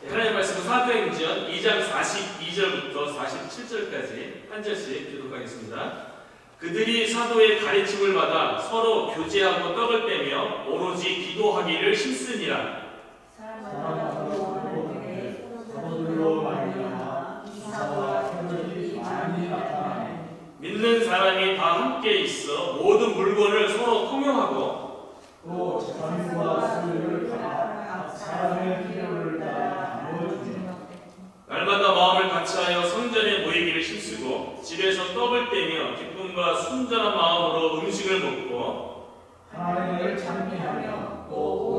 하나님의 말씀은 사도행전 2장 42절부터 47절까지 한 절씩 교독하겠습니다. 그들이 사도의 가르침을 받아 서로 교제하고 떡을 떼며 오로지 기도하기를 힘쓰니라. 믿는 사람이 다 함께 있어 모든 물건을 서로 통용하고 또 전과 수를 각 사람의 필요를 따라 나누어주며 날마다 마음을 같이하여 성전에 모이기를 힘쓰고 집에서 떡을 떼며 기쁨과 순전한 마음으로 음식을 먹고 하나님을 찬미하며 또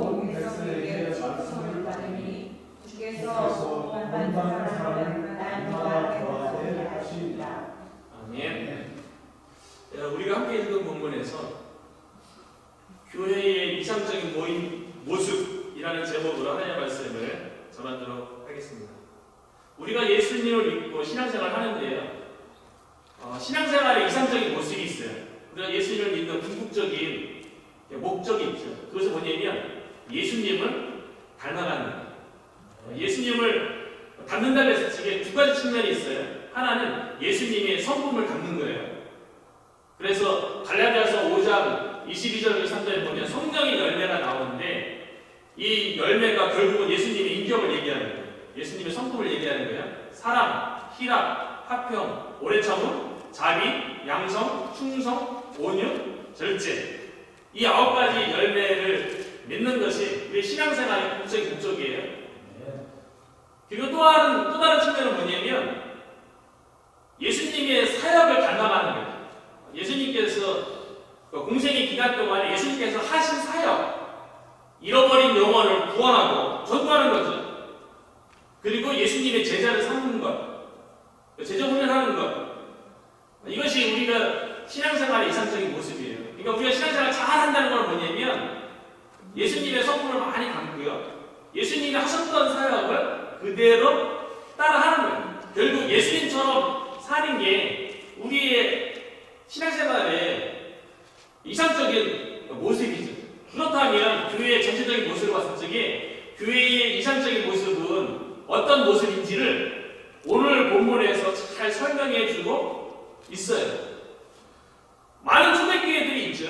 온 백성에게 말씀을 받으니 주께서 원하는 사람을 날마다 구하게 하시리라. 아멘. 우리가 함께 읽은 본문에서 교회의 이상적인 모습이라는 제목으로 하나님의 말씀을 전하도록 하겠습니다. 우리가 예수님을 믿고 신앙생활을 하는데요. 신앙생활에 이상적인 모습이 있어요. 우리가 예수님을 믿는 궁극적인 목적이 있죠. 그것은 뭐냐면 예수님을 닮아가는 거예요. 예수님을 닮는다고 해서 이게 두 가지 측면이 있어요. 하나는 예수님의 성품을 닮는 거예요. 그래서 갈라디아서 5장 22절 3절에 보면 성령의 열매가 나오는데 이 열매가 결국은 예수님의 인격을 얘기하는 거예요. 예수님의 성품을 얘기하는 거예요. 사랑, 희락, 화평, 오래 참음, 자비, 양성, 충성, 온유, 절제. 이 9가지 열매를 맺는 것이 우리 신앙생활의 궁극적인 목적이에요. 그리고 또 다른 측면은 뭐냐면 예수님의 사역을 닮아가는 거예요. 예수님께서 공생의 기간 동안에 예수님께서 하신 사역, 잃어버린 영혼을 구원하고 전도하는 거죠. 그리고 예수님의 제자를 삼는 것, 제자 훈련하는 것, 이것이 우리가 신앙생활의 이상적인 모습이에요. 그러니까 우리가 신앙생활을 잘 한다는 건 뭐냐면 예수님의 성품을 많이 담고요. 예수님이 하셨던 사역을 그대로 따라하는 거예요. 결국 예수님처럼 사는 게 우리의 신앙생활의 이상적인 모습이죠. 그렇다면 교회의 전체적인 모습을 봤을 적에 교회의 이상적인 모습은 어떤 모습인지를 오늘 본문에서 잘 설명해주고 있어요. 많은 초대교회들이 있죠.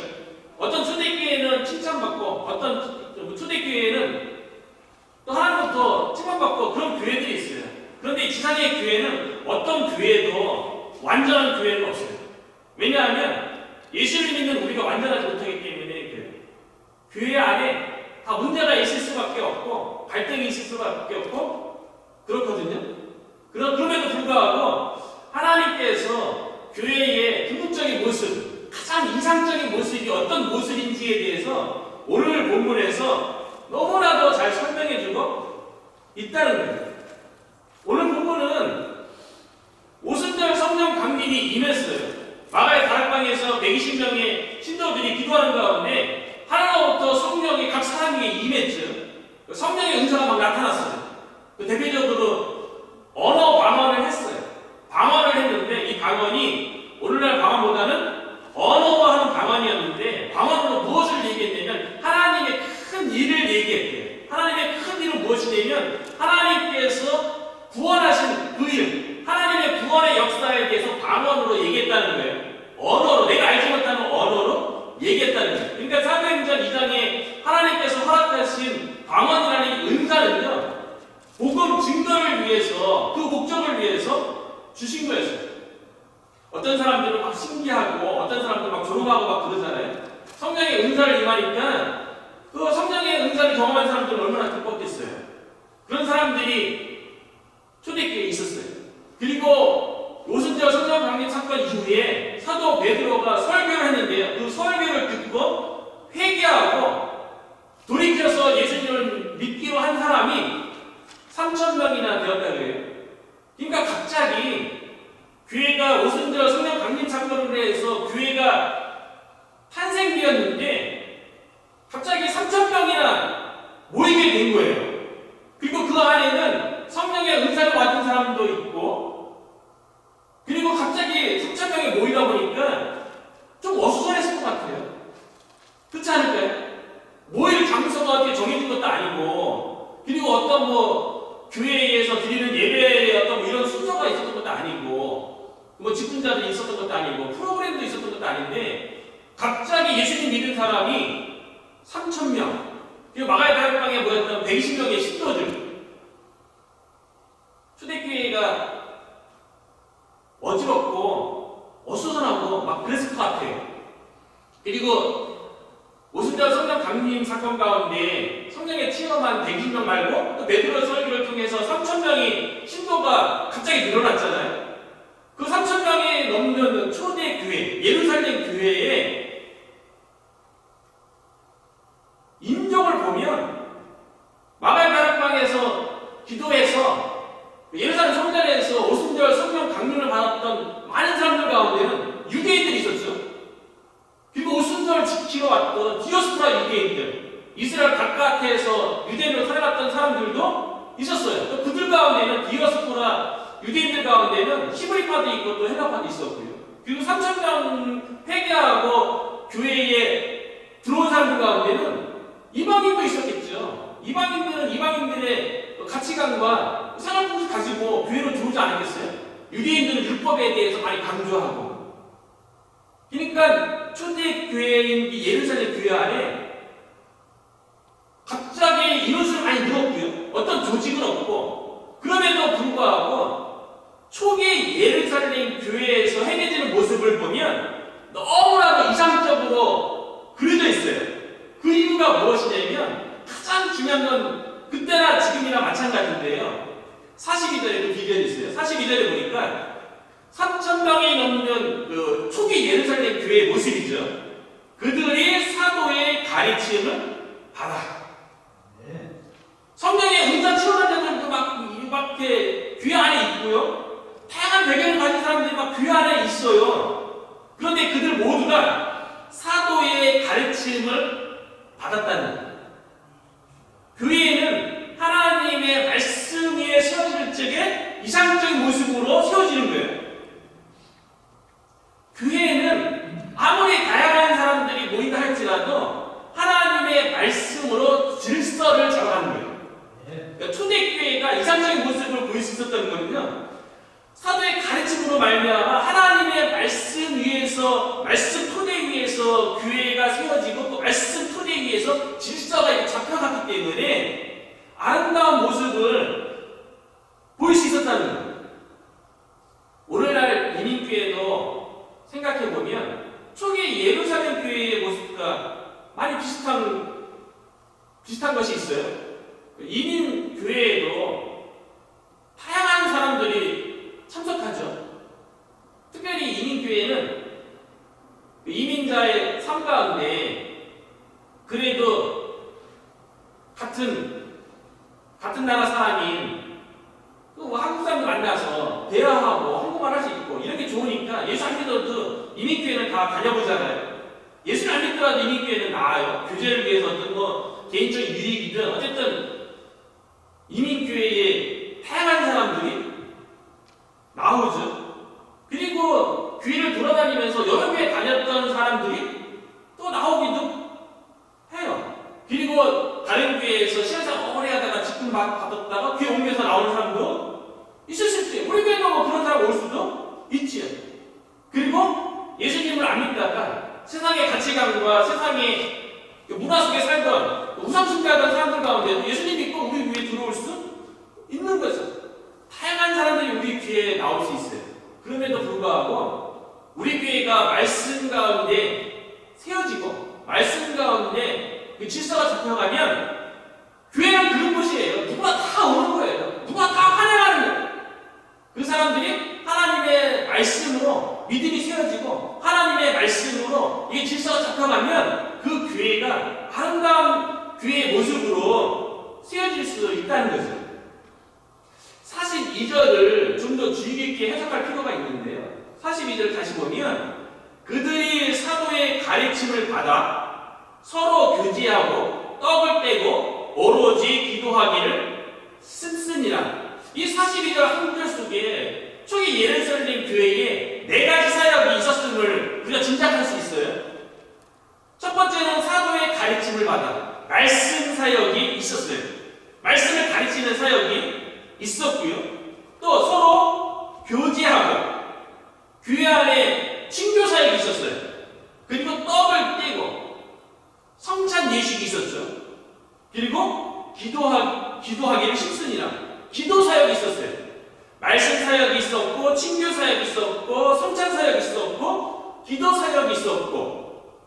어떤 초대교회는 칭찬받고 어떤 초대교회는 또 하나님부터 칭찬받고 그런 교회들이 있어요. 그런데 이 지상의 교회는 어떤 교회도 완전한 교회는 없어요. 왜냐하면 예수를 믿는 우리가 완전하지 못하기 때문에 교회 안에 다 문제가 있을 수밖에 없고 갈등이 있을 수밖에 없고 그렇거든요. 그럼에도 불구하고 하나님께서 교회의 궁극적인 모습, 가장 이상적인 모습이 어떤 모습인지에 대해서 오늘 본문에서 너무나도 잘 설명해주고 있다는 거예요. 오늘 본문은 오순절 성령 강림이 임했어요. 마가의 다락방에서 120명의 신도들이 기도하는 가운데 하나로부터 성령이 각 사람에게 임했죠. 성령의 은사가 막 나타났어요. 대표적으로 언어 방언을 했어요. 방언을 했는데 이 방언이 오늘날 방언보다는 언어로 하는 방언이었는데 방언으로 무엇을 얘기했냐면 하나님의 큰 일을 얘기했대요. 하나님의 큰 일은 무엇이냐면 하나님께서 구원하신 그 일, 하나님의 구원의 역사에 대해서 방언으로 얘기했다는 거예요. 언어로, 내가 알지 못하는 언어로 얘기했다는 거예요. 그러니까 사도행전 2장에 하나님께서 허락하신 방언이라는 은사는요, 복음 증거를 위해서, 그 목적을 위해서 주신 거였어요. 어떤 사람들은 막 신기하고 어떤 사람들은 막 조롱하고 막 그러잖아요. 성령의 은사를 임하니까 그 성령의 은사를 경험한 사람들은 얼마나 기뻤겠어요. 그런 사람들이 초대교회에 있었어요. 그리고 오순절 성령 강림 사건 이후에 사도 베드로가 설교를 했는데요. 그 설교를 듣고 회개하고 돌이켜서 예수님을 믿기로 한 사람이 3,000명이나 되었다고 해요. 그러니까 갑자기 교회가 오순절 성령 강림 사건으로 해서 교회가 탄생되었는데 갑자기 3,000명이나 모이게 된 거예요. 그리고 그 안에는 성령의 은사를 받은 사람도 있고 그리고 갑자기 3,000명이 모이다 보니까 좀 어수선했을 것 같아요. 그렇지 않을까요? 모일 장소가 이렇게 정해진 것도 아니고 그리고 어떤 교회에서 드리는 예배의 어떤 뭐 이런 순서가 있었던 것도 아니고 뭐 직분자들이 있었던 것도 아니고 프로그램도 있었던 것도 아닌데 갑자기 예수님 믿은 사람이 3,000명 그리고 마가의 다락방에 모였던 120명의 신도들 초대교회가 어지럽고 어수선하고 막 그랬을 것 같아요. 그리고 오순절 성령 강림 사건 가운데 성령에 체험한 120명 말고 또 베드로 설교를 통해서 3,000명이 신도가 갑자기 늘어났잖아요. 그 3,000명이 넘는 초대 교회, 예루살렘 교회의 인종을 보면 마가의 다락방에서 기도해서 예루살렘 성전에서 오순절 성령 강림을 받았던 많은 사람들 가운데는 유대인들이 있었죠. 그리고 오순절 지키러 왔던 디오스포라 유대인들, 이스라엘 바깥에서 유대인으로 살아갔던 사람들도 있었어요. 또 그들 가운데는 디오스포라 유대인들 가운데는 히브리파도 있고 또 헬라파도 있었고요. 그리고 3,000명 회개하고 교회에 들어온 사람들 가운데는 이방인도 있었겠죠. 이방인들은 이방인들의 가치관과 생활품을 가지고 교회로 들어오지 않았겠어요? 유대인들은 율법에 대해서 많이 강조하고. 그러니까 초대교회인 이 예루살렘 교회 안에 갑자기 인원수를 많이 늘었고요. 어떤 조직은 없고 그럼에도 불구하고 초기 예루살렘 교회에서 행해지는 모습을 보면 너무나도 이상적으로 그려져 있어요. 그 이유가 무엇이냐면 가장 중요한 건 그때나 지금이나 마찬가지인데요. 42절에 그 비결이 있어요. 42절에 보니까 3,000명이 넘는 그 초기 예루살렘 교회의 모습이죠. 그들이 사도의 가르침을 받아. 성령의 은사 체험한 자들도 막 이렇게 교회 안에 있고요. 다양한 배경을 가진 사람들이 막 교회 안에 있어요. 그런데 그들 모두가 사도의 가르침을 받았다는 거예요. 교회는 하나님의 말씀 위에 세워질 적에 이상적인 모습으로 세워지는 거예요. 교회는 아무리 다양한 사람들이 모인다 할지라도 하나님의 말씀으로 질서를 잡아가는 거예요. 그러니까 초대교회가 이상적인 모습을 보일 수 있었던 거는요. 사도의 가르침으로 말미암아 하나님의 말씀 위에서 말씀 토대 위에서 교회가 세워지고 또 말씀 토대 위에서 질서가 잡혀갔기 때문에 아름다운 모습을 보일 수 있었다는 거예요. 오늘날 이민교회도 생각해보면 초기 예루살렘 교회의 모습과 많이 비슷한 것이 있어요. 이민교회에도 다양한 사람들이 참석하죠. 특별히 이민교회는 이민자의 삶 가운데 그래도 같은 나라 사람인 한국 사람들 만나서 대화하고 한국말 할 수 있고 이런 게 좋으니까 예수 안 믿어도 이민교회는 다 다녀보잖아요. 예수를 안 믿더라도 이민교회는 나아요. 교제를 위해서 어떤 뭐 개인적인 유익이든 어쨌든 이민교회에 다양한 사람들이 나오죠. 그리고 교회를 돌아다니면서 여러 교회 다녔던 사람들이 또 나오기도 해요. 그리고 다른 교회에서 신앙생활 오래 하다가 직분 받았다가 교회 옮겨서 나오는 사람도 있을 수 있어요. 우리 교회도 뭐 그런 사람 올 수도 있지요. 그리고 예수님을 안 믿다가 세상의 가치관과 세상의 문화 속에 살던 우상숭배하던 사람들 가운데 예수님 믿고 우리 교회에 들어올 수 있는 거죠. 다양한 사람들이 우리 교회에 나올 수 있어요. 그럼에도 불구하고 우리 교회가 말씀 가운데 세워지고 말씀 가운데 그 질서가 잡혀가면 교회는 그런 곳이에요. 누가 다 오는 거예요. 누가 다 환영하는 거예요. 그 사람들이 하나님의 말씀으로 믿음이 세워지고 하나님의 말씀으로 이게 질서가 잡혀가면 그 교회가 아름다운 교회의 모습으로 세워질 수 있다는 거죠. 42절을 좀 더 주의 깊게 해석할 필요가 있는데요. 42절 다시 보면 그들이 사도의 가르침을 받아 서로 교제하고 떡을 떼고 오로지 기도하기를 씀씀이라. 이 42절 한 구절 속에 초기 예루살렘 교회에 네 가지 사역이 있었음을 우리가 짐작할 수 있어요. 첫 번째는 사도의 가르침을 받아 말씀 사역이 있었어요. 말씀을 가르치는 사역이 있었고요. 또 서로 교제하고 교회 안에 친교 사역이 있었어요. 그리고 떡을 떼고 성찬 예식이 있었죠. 그리고 기도하기를 심슨이라 기도 사역이 있었어요. 말씀 사역이 있었고, 친교 사역이 있었고, 성찬 사역이 있었고, 기도 사역이 있었고,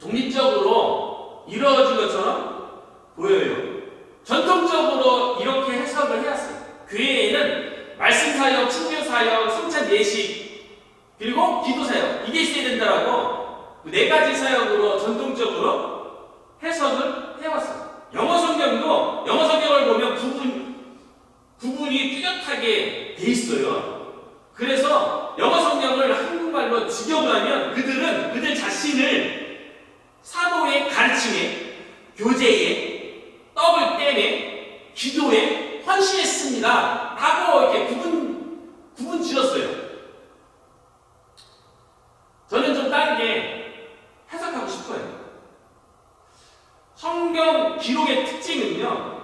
독립적으로 이루어진 것처럼 보여요. 전통적으로 이렇게 해석을 해왔어요. 교회에는 말씀 사역, 친교 사역, 성찬 예식, 그리고 기도 사역 이게 있어야 된다라고 네 가지 사역으로 전통적으로 해석을 해왔어요. 영어 성경을 보면 구분이 뚜렷하게 돼 있어요. 그래서 영어 성경을 한국말로 직역하면 그들 자신을 사도의 가르침에, 교제에, 떡을 떼매, 기도에 헌신했습니다 라고 이렇게 구분 지었어요. 저는 좀 다르게 해석하고 싶어요. 성경 기록의 특징은요,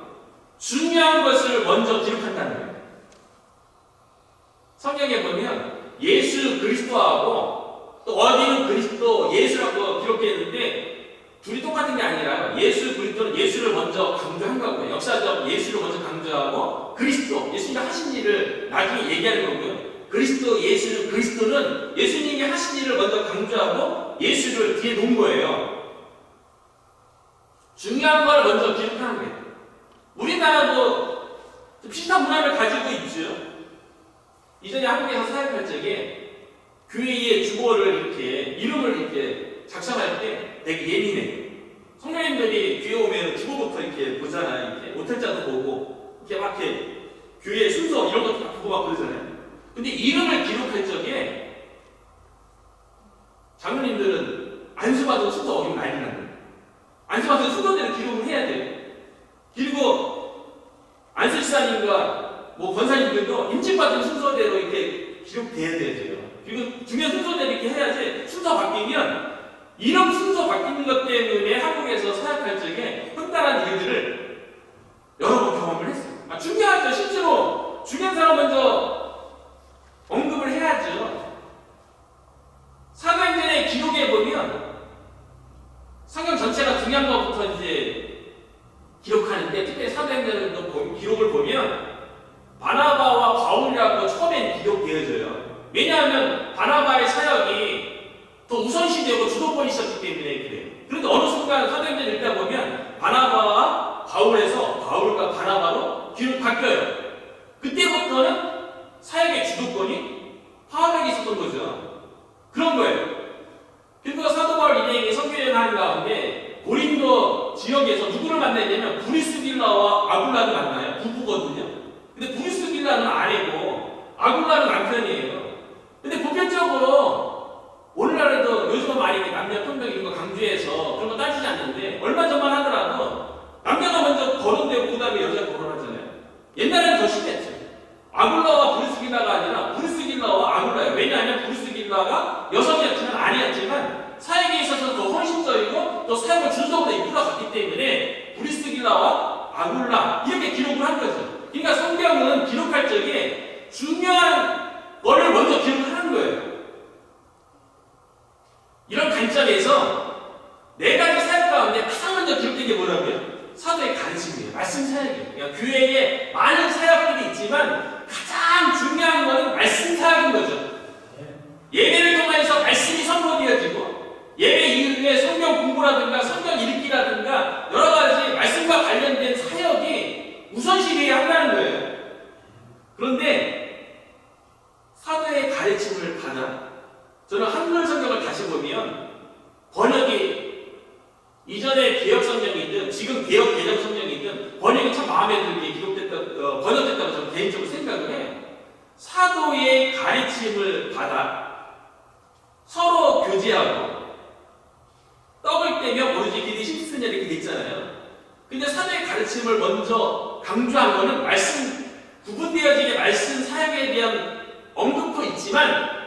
중요한 것을 먼저 기록한다는 거예요. 성경에 보면 예수 그리스도하고 또 어디는 그리스도 예수라고 기록했는데 둘이 똑같은 게 아니라 예수 그리스도는 예수를 먼저 강조한 거고요. 역사적 예수를 먼저 강조하고 그리스도 예수님이 하신 일을 나중에 얘기하는 거고요. 그리스도는 예수님이 하신 일을 먼저 강조하고 예수를 뒤에 놓은 거예요. 중요한 걸 먼저 기록하는 거예요. 우리나라도 비슷한 문화를 가지고 있죠. 이전에 한국에서 사역할 적에 교회의 주보를 이름을 이렇게 작성할 때 되게 예민해. 성도님들이 교회 오면 주보부터 이렇게 보잖아요. 이렇게 오탈자도 보고 이렇게 교회 순서 이런 것도 다 보고 막 그러잖아요. 근데 이름을 기록할 적에 장로님들은 안수받은 순서 어기면 난리 나는 거예요. 안수받은 순서대로 기록을 해야 돼요. 그리고 안수지사님과 권사님들도 인증받은 순서대로 이렇게 기록돼야 돼요. 그리고 중요한 순서대로 이렇게 해야지 순서 바뀌면 이름 순서 바뀌는 것 때문에 한국에서 사역할 적에 흑달한 일들을 여러 번 경험을 했어요. 중요하죠. 실제로 중요한 사람 먼저 언급을 해야죠. 사도행전의 기록에 보면 성경 전체가 중요한 것부터 이제 기록하는데 특별히 사도행전의 기록을 보면 바나바와 바울이라고 처음엔 기록되어져요. 왜냐하면 바나바의 사역이 더 우선시되고 주도권이 있었기 때문에 그래요. 그런데 어느 순간 사도행전을 읽다 보면 바나바와 바울에서 바울과 바나바로 기록이 바뀌어요. 그때부터는 사역의 주도권이 바울에게 있었던 거죠. 그런 거예요. 그리고 사도 바울 인생이 선교여행 하는 가운데 고린도 지역에서 누구를 만나냐면 브리스길라와 아굴라를 만나요. 부부거든요. 근데 브리스길라는 아내고 아굴라는 남편이에요. 근데 보편적으로 오늘날에도 요즘은 많이 남녀 평등 이런 거 강조해서 그런 거 따지지 않는데 얼마 전만 하더라도 남자가 먼저 거론되고 그 다음에 여자가 거론하잖아요. 옛날에는 더 심했죠. 아굴라와 브리스길라가 아니라 브리스길라와 아굴라예요. 왜냐하면 브리스길라가 여성이었지만 아니었지만 사역에 있어서 더 헌신적이고 또 사역을 준수적으로 이끌어갔기 때문에 브리스길라와 아굴라 이렇게 기록을 한 거죠. 그러니까 성경은 기록할 적에 중요한 거를 먼저 기록하는 거예요. 이런 관점에서 네 가지 사역 가운데 가장 먼저 기록된 게 뭐라고요? 사도의 가르침이에요. 말씀 사역이에요. 그러니까 교회에 많은 사역들이 있지만 가장 중요한 것은 말씀 사역인 거죠. 예배를 통해서 말씀이 선포되어지고 예배 이후에 성경 공부라든가 성경 읽기라든가 여러 가지 말씀과 관련된 사역이 우선시되어야 한다는 거예요. 그런데 사도의 가르침을 받아 저는 한글 성경을 다시 보면 번역이 이전에 개혁 성경이든 지금 개혁 개정 성경이든 번역이 참 마음에 들게 번역됐다고 저는 개인적으로 생각을 해요. 사도의 가르침을 받아 서로 교제하고 떡을 떼며 오로지 기디 심스냐 이렇게 돼 있잖아요. 근데 사도의 가르침을 먼저 강조한 거는 구분되어지게 말씀 사역에 대한 언급도 있지만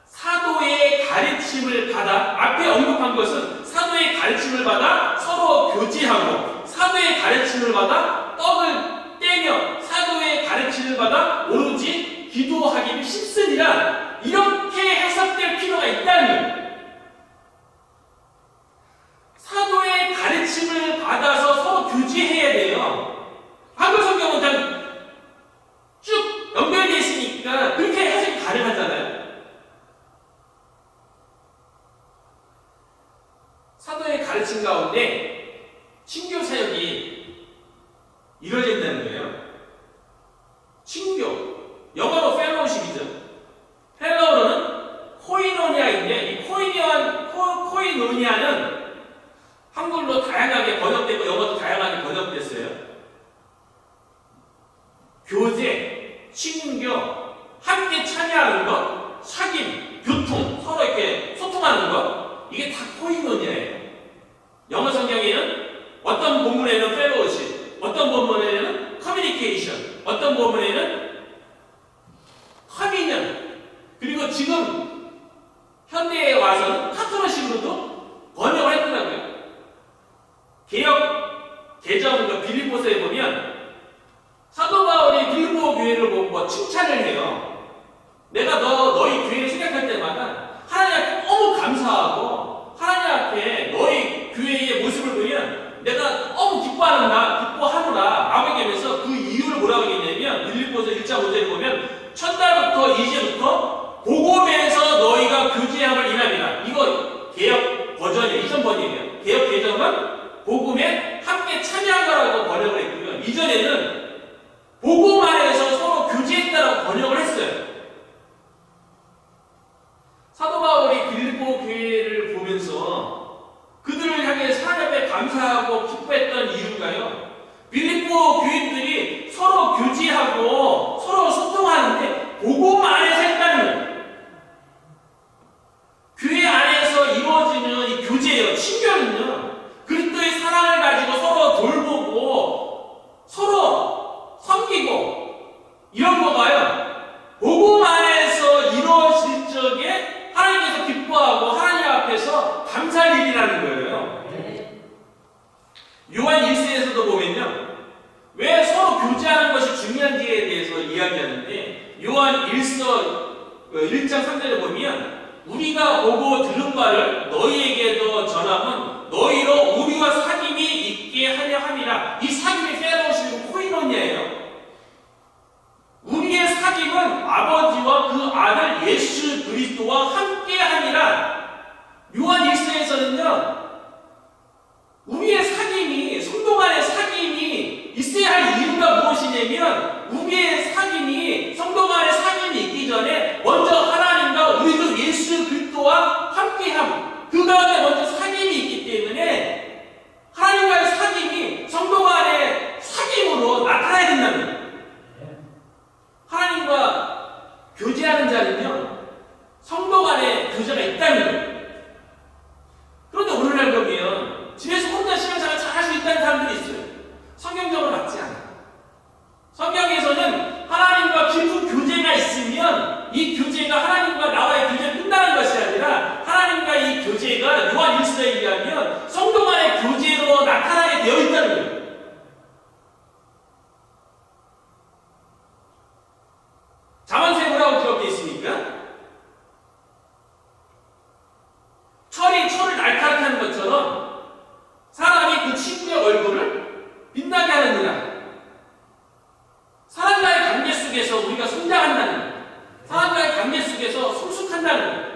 사도의 가르침을 받아 앞에 언급한 것은 사도의 가르침을 받아 서로 교제하고 사도의 가르침을 받아 떡을 떼며 사도의 가르침을 받아 오로지 기도하기를 힘쓰니라, 이렇게 해석될 필요가 있다는 거예요. 사도의 가르침을 받아서 서로 교제해야 돼요. 한글 성경은 그냥 쭉 연결되어 있으니까 그렇게 해석이 가능하잖아요. 사도의 가르침 가운데 친교 사역이 이루어진다는 거예요. 친교, 영어로 펠로우십이죠. 헬라어로는 코이노니아인데, 이 코이노니아는 한글로 다양하게 번역되고 영어도 다양하게 번역됐어요. 교제, 친교, 함께 참여하는 것, 사귐, 교통, 서로 이렇게 소통하는 것, 이게 다 코이노니아예요. 영어 성경에는 어떤 본문에는 펠로우십, 어떤 본문에는 커뮤니케이션, 어떤 본문에는 커미니언, 그리고 지금 현대에 와서는 파트너십으로도 번역을 했더라고요. 개역 개정 빌립보서에 보면 사도 바울이 빌립보 교회를 보고 칭찬을 해요. 내가 너희 교회를 생각할 때마다 하나님 앞에 너무 감사하고, 하나님 앞에 너희 교회의 모습을 보면 내가 너무 기뻐하노라 라고 얘기하면서 그 이유를 뭐라고 얘기했냐면, 빌립보서 1장 5절에 보면 첫날부터 이제부터 복음에서 너희가 교제함을 인함이라. 이거 개역 버전이에요. 이전 번역이에요. 개역 개정은 복음에 함께 참여한 거라고 번역을 했고요. 이전에는 복음 안에서 서로 교제했다라고 번역을 했어요. 사도 바울이 빌립보 교회를 보면서 그들을 향해 하나님 앞에 감사하고 기뻐했던 이유가요, 빌립보 교인들이 서로 교제하고 서로 소통하는데 복음 안에서 했다는 거예요. 교회 안에서 이루어지는 이 교제예요. 친교는요, 그리스도의 사랑을 가지고 서로 돌보고 서로 섬기고 이런 거가요, 복음 안에서 이루어질 적에 하나님께서 기뻐하고 하나님 앞에서 감사할 일이라는 거예요. 요한 1서에서도 보면요, 왜 서로 교제하는 것이 중요한지에 대해서 이야기하는데, 요한 1서 1장 3절에 보면 우리가 보고 들은 바를 너희에게도 전함은 너희로 우리와 사귐이 있게 하려 함이라. 이 사귐이 펠로우십이고 코이노니아예요. 우리의 사귐은 아버지와 그 아들 예수 그리스도와 함께 하니라. 요한 1서에서는요, 우리의 사귐이, 성도 간의 사귐이 있어야 할 이유가 무엇이냐면, 우리의 사귐이, 성도 간의 사귐이 있기 전에 먼저 하나님과 우리도 예수 그리스도와 함께함, 그 가운데 먼저 사귐이 있기 때문에 하나님과의 사귐이 성도 간의 사귐으로 나타나야 된다는 거예요. 하나님과 교제하는 자는요, 성도 간의 교제가 있다는 거예요. 그런데 오늘날 보면 집에서 혼자 신앙생활 잘 할 수 있다는 사람들이 있어요. 성경적으로 맞지 않아요. 성경에서는 하나님과 깊은 교제가 있으면 이 교제가 하나님과 나와의 교제가 끝나는 것이 아니라, 하나님과 이 교제가 요한 1서에 의하면 성도 간의 교제로 나타나게 되어 있다는 거예요. 자만세 뭐라고 기록되어 있습니까? 철을 날카롭게 하는 것처럼 사람이 그 친구의 얼굴을 빛나게 하느니라. 사람과의 관계 속에서 우리가 성장한다는 거예요. 사람과의 관계 속에서 성숙한다는 거예요.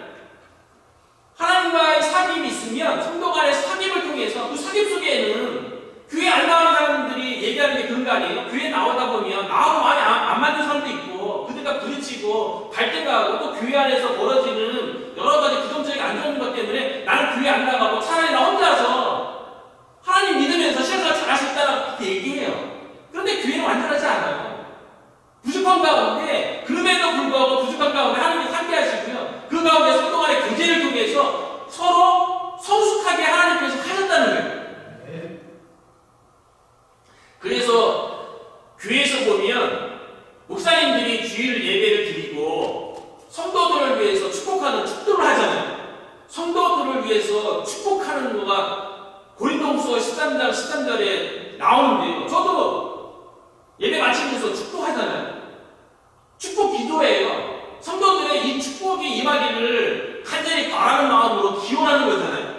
하나님과의 사귐이 있으면 성도 간의 사귐을 통해서, 그 사귐 속에는 교회 안 나오는 사람들이 얘기하는 게 그런 거 아니에요? 교회 나오다 보면 나하고 많이 안 맞는 사람도 있고, 그들과 부딪히고 갈등가 하고, 또 교회 안에서 벌어지는 여러 가지 부정적인 안 좋은 것 때문에 나는 교회 안 나가고 차라리 나 혼자서 하나님 믿으면서 신앙생활 잘할 수 있다라고 그렇게 얘기해요. 그런데 교회는 완전하지 않아요. 부족한 가운데, 그럼에도 불구하고 부족한 가운데 하나님이 함께 하시고요, 그 가운데 성도 간의 교제를 통해서 서로 성숙하게 하나님께서 하셨다는 거예요. 그래서 교회에서 보면 목사님들이 주일 예배를 드리고 성도들을 위해서 축복하는 축도를 하잖아요. 성도들을 위해서 축복하는 거가 고린도후서 13장 13절에 나오는데요. 저도 예배 마치고 바라는 마음으로 기원하는 거잖아요.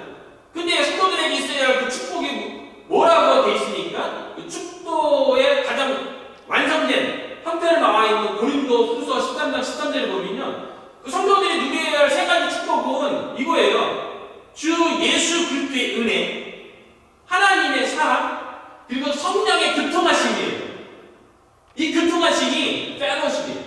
근데 성도들에게 있어야 할 그 축복이 뭐라고 돼 있으니까 그 축도의 가장 완성된 형태로 나와 있는 고린도 후서 13장 13절을 보면요. 그 성도들이 누려야 할 세 가지 축복은 이거예요. 주 예수 그리스도의 은혜, 하나님의 사랑, 그리고 성령의 교통하심이에요. 이 교통하심이 펠로십이에요.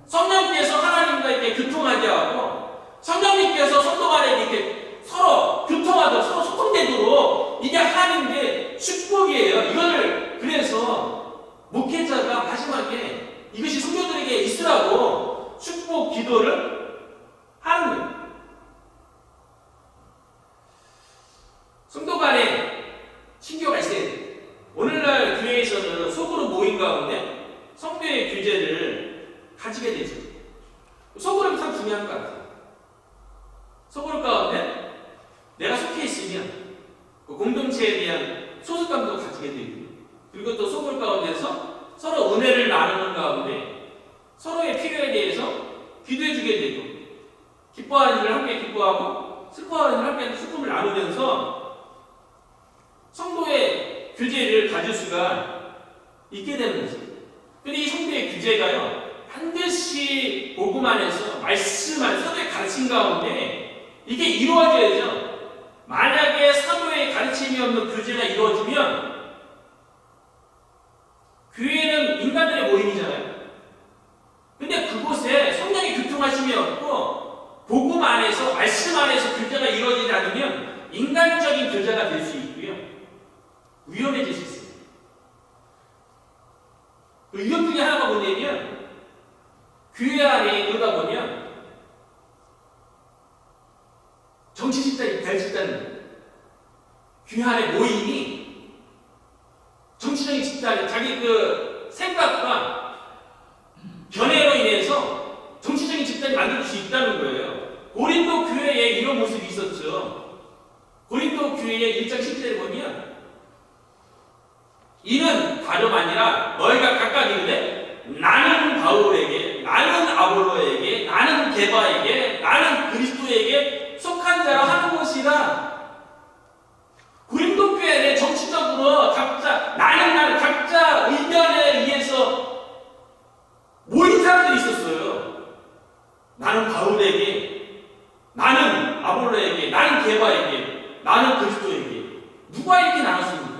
성령께서 하나님과 이렇게 교통하게 하고 성령님께서 성도 간에 이렇게 서로 교통하도록 서로 소통되도록 이게 하는 게 축복이에요. 이거를 그래서 목회자가 마지막에 이것이 성도들에게 있으라고 축복 기도를 하는 거예요. 성도 간에 친교가 있어야 돼요. 오늘날 교회에서는 소그룹 모임 가운데 성도의 교제를 가지게 되죠. 소그룹이 참 중요한 것 같아요. 소그룹 가운데 내가 속해 있으면 그 공동체에 대한 소속감도 가지게 되고, 그리고 또 소그룹 가운데서 서로 은혜를 나누는 가운데 서로의 필요에 대해서 기도해 주게 되고, 기뻐하는 일을 함께 기뻐하고 슬퍼하는 일을 함께 슬픔을 나누면서 성도의 교제를 가질 수가 있게 되는 거죠. 근데 이 성도의 교제가요, 반드시 복음 안에서 말씀 안에 사도의 가르침 가운데 이게 이루어져야죠. 만약에 사도의 가르침이 없는 교제가 이루어지면 교회는 인간들의 모임이잖아요. 근데 그곳에 성령의 교통하심이 없고 복음 안에서 말씀 안에서 교제가 이루어지지 않으면 인간적인 교제가 될 수 있고요, 위험해질 수 있습니다. 그 위험 중에 하나가 뭐냐면 교회 안에 그러다 보면 정치 집단이 될 수 있다는 거예요. 교회 안에 모임이 정치적인 집단, 자기 그 생각과 견해로 인해서 정치적인 집단이 만들 수 있다는 거예요. 고린도 교회에 이런 모습이 있었죠. 고린도 교회의 1장 10절에 보면 이는 다름 아니라 너희가 각각 이르되 나는 바울에게, 나는 아볼로에게, 나는 게바에게, 나는 그리스도에게 속한 자라 하는 것이라. 고린도 교회에 정치적으로 각자 각자 의견에 의해서 모인 사람들이 있었어요. 나는 바울에게, 나는 아볼로에게, 나는 게바에게, 나는 그리스도에게. 누가 이렇게 나눴습니까?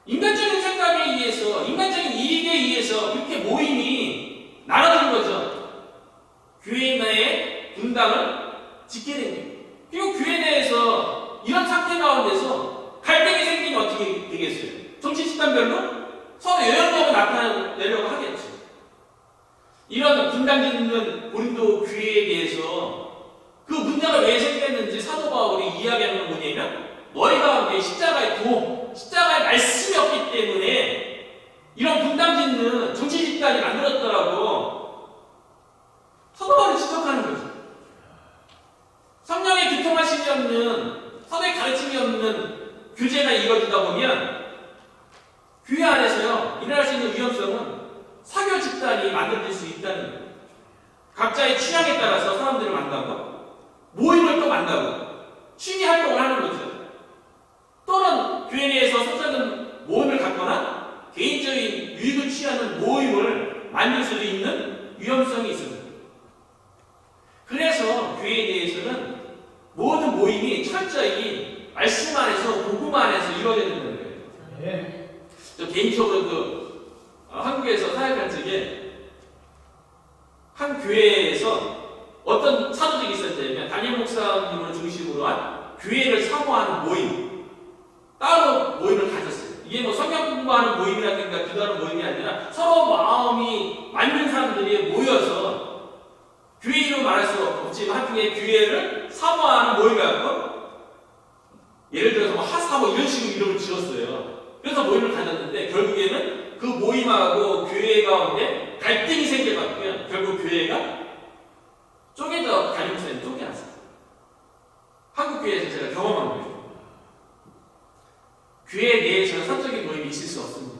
인간적인 생각에 의해서, 인간적인 이익에 의해서 그렇게 모임이 나눠진 거죠. 교회 내에 분당을 짓게 된 거예요. 그리고 교회 내에서 이런 상태 가운데서 갈등이 생기면 어떻게 되겠어요? 정치 집단별로 서로 여연적으로 나타내려고 하겠죠. 이런 분당 짓는 고린도 교회에 대해서 그 문제가 왜 생겼는지 사도 바울이 이야기하는 건 뭐냐면, 너희 가운데 십자가의 말씀이 없기 때문에 이런 분당 짓는 정치 집단이 만들었더라고. 사도 바울이 지적하는 거죠. 성령의 교통하심이 없는, 사도의 가르침이 없는 교제가 이루어지다 보면 교회 안에서요, 일어날 수 있는 위험성은 사교 집단이 만들어질 수 있다는 거예요. 각자의 취향에 따라서 사람들을 만나고 모임을 또 만나고 취미 활동을 하는 거죠. 또는 교회 내에서 소작은 모임을 갖거나 개인적인 유익을 취하는 모임을 만들 수도 있는 위험성이 있습니다. 그래서 교회에 대해서는 모든 모임이 철저히 말씀 안에서, 복음 안에서 이루어져야 된다는 거예요. 네. 저 개인적으로 한국에서 사역할 적에 한 교회에서 어떤 사도들이 있었냐면 담임 목사님을 중심으로 한 교회를 사모하는 모임, 따로 모임을 가졌어요. 이게 뭐 성경 공부하는 모임이라든가 기도하는 모임이 아니라 서로 마음이 맞는 사람들이 모여서, 교회 이름 말할 수 없지만 한중에 교회를 사모하는 모임 갖고, 예를 들어서 뭐 하사모 이런 식으로 이름을 지었어요. 그래서 모임을 가졌는데 결국에는 그 모임하고 교회 가운데 갈등이 생겨갖고요, 결국 교회가 쪼개져, 담임 목사님 쪼개놨어요. 한국 교회에서 제가 경험한 거예요. 교회 내에서는 사적인 모임이 있을 수 없습니다.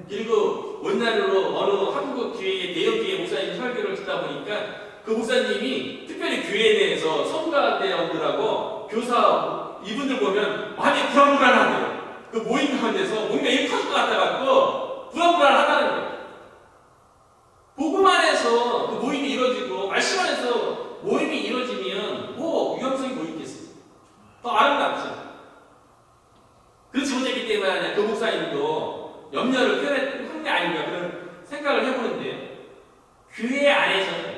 그리고 원날로 어느 한국 교회의 대형 교회 목사님 설교를 듣다 보니까 그 목사님이 특별히 교회 내에서 성가대원들하고 교사 이분들 보면 많이 불안불안하대요. 그 모임 가운데서 뭔가 일이 터질 것 같아갖고 불안불안하다는 거예요. 복음 안에서 그 모임이 이루어지고 말씀 안에서 모임이 이루어지면 뭐 위험성이 뭐 있겠어요? 더 아름답죠. 그렇지 못했기 때문에 그 목사님도 염려를 표현한 게 아닌가 그런 생각을 해보는데요. 교회 안에서는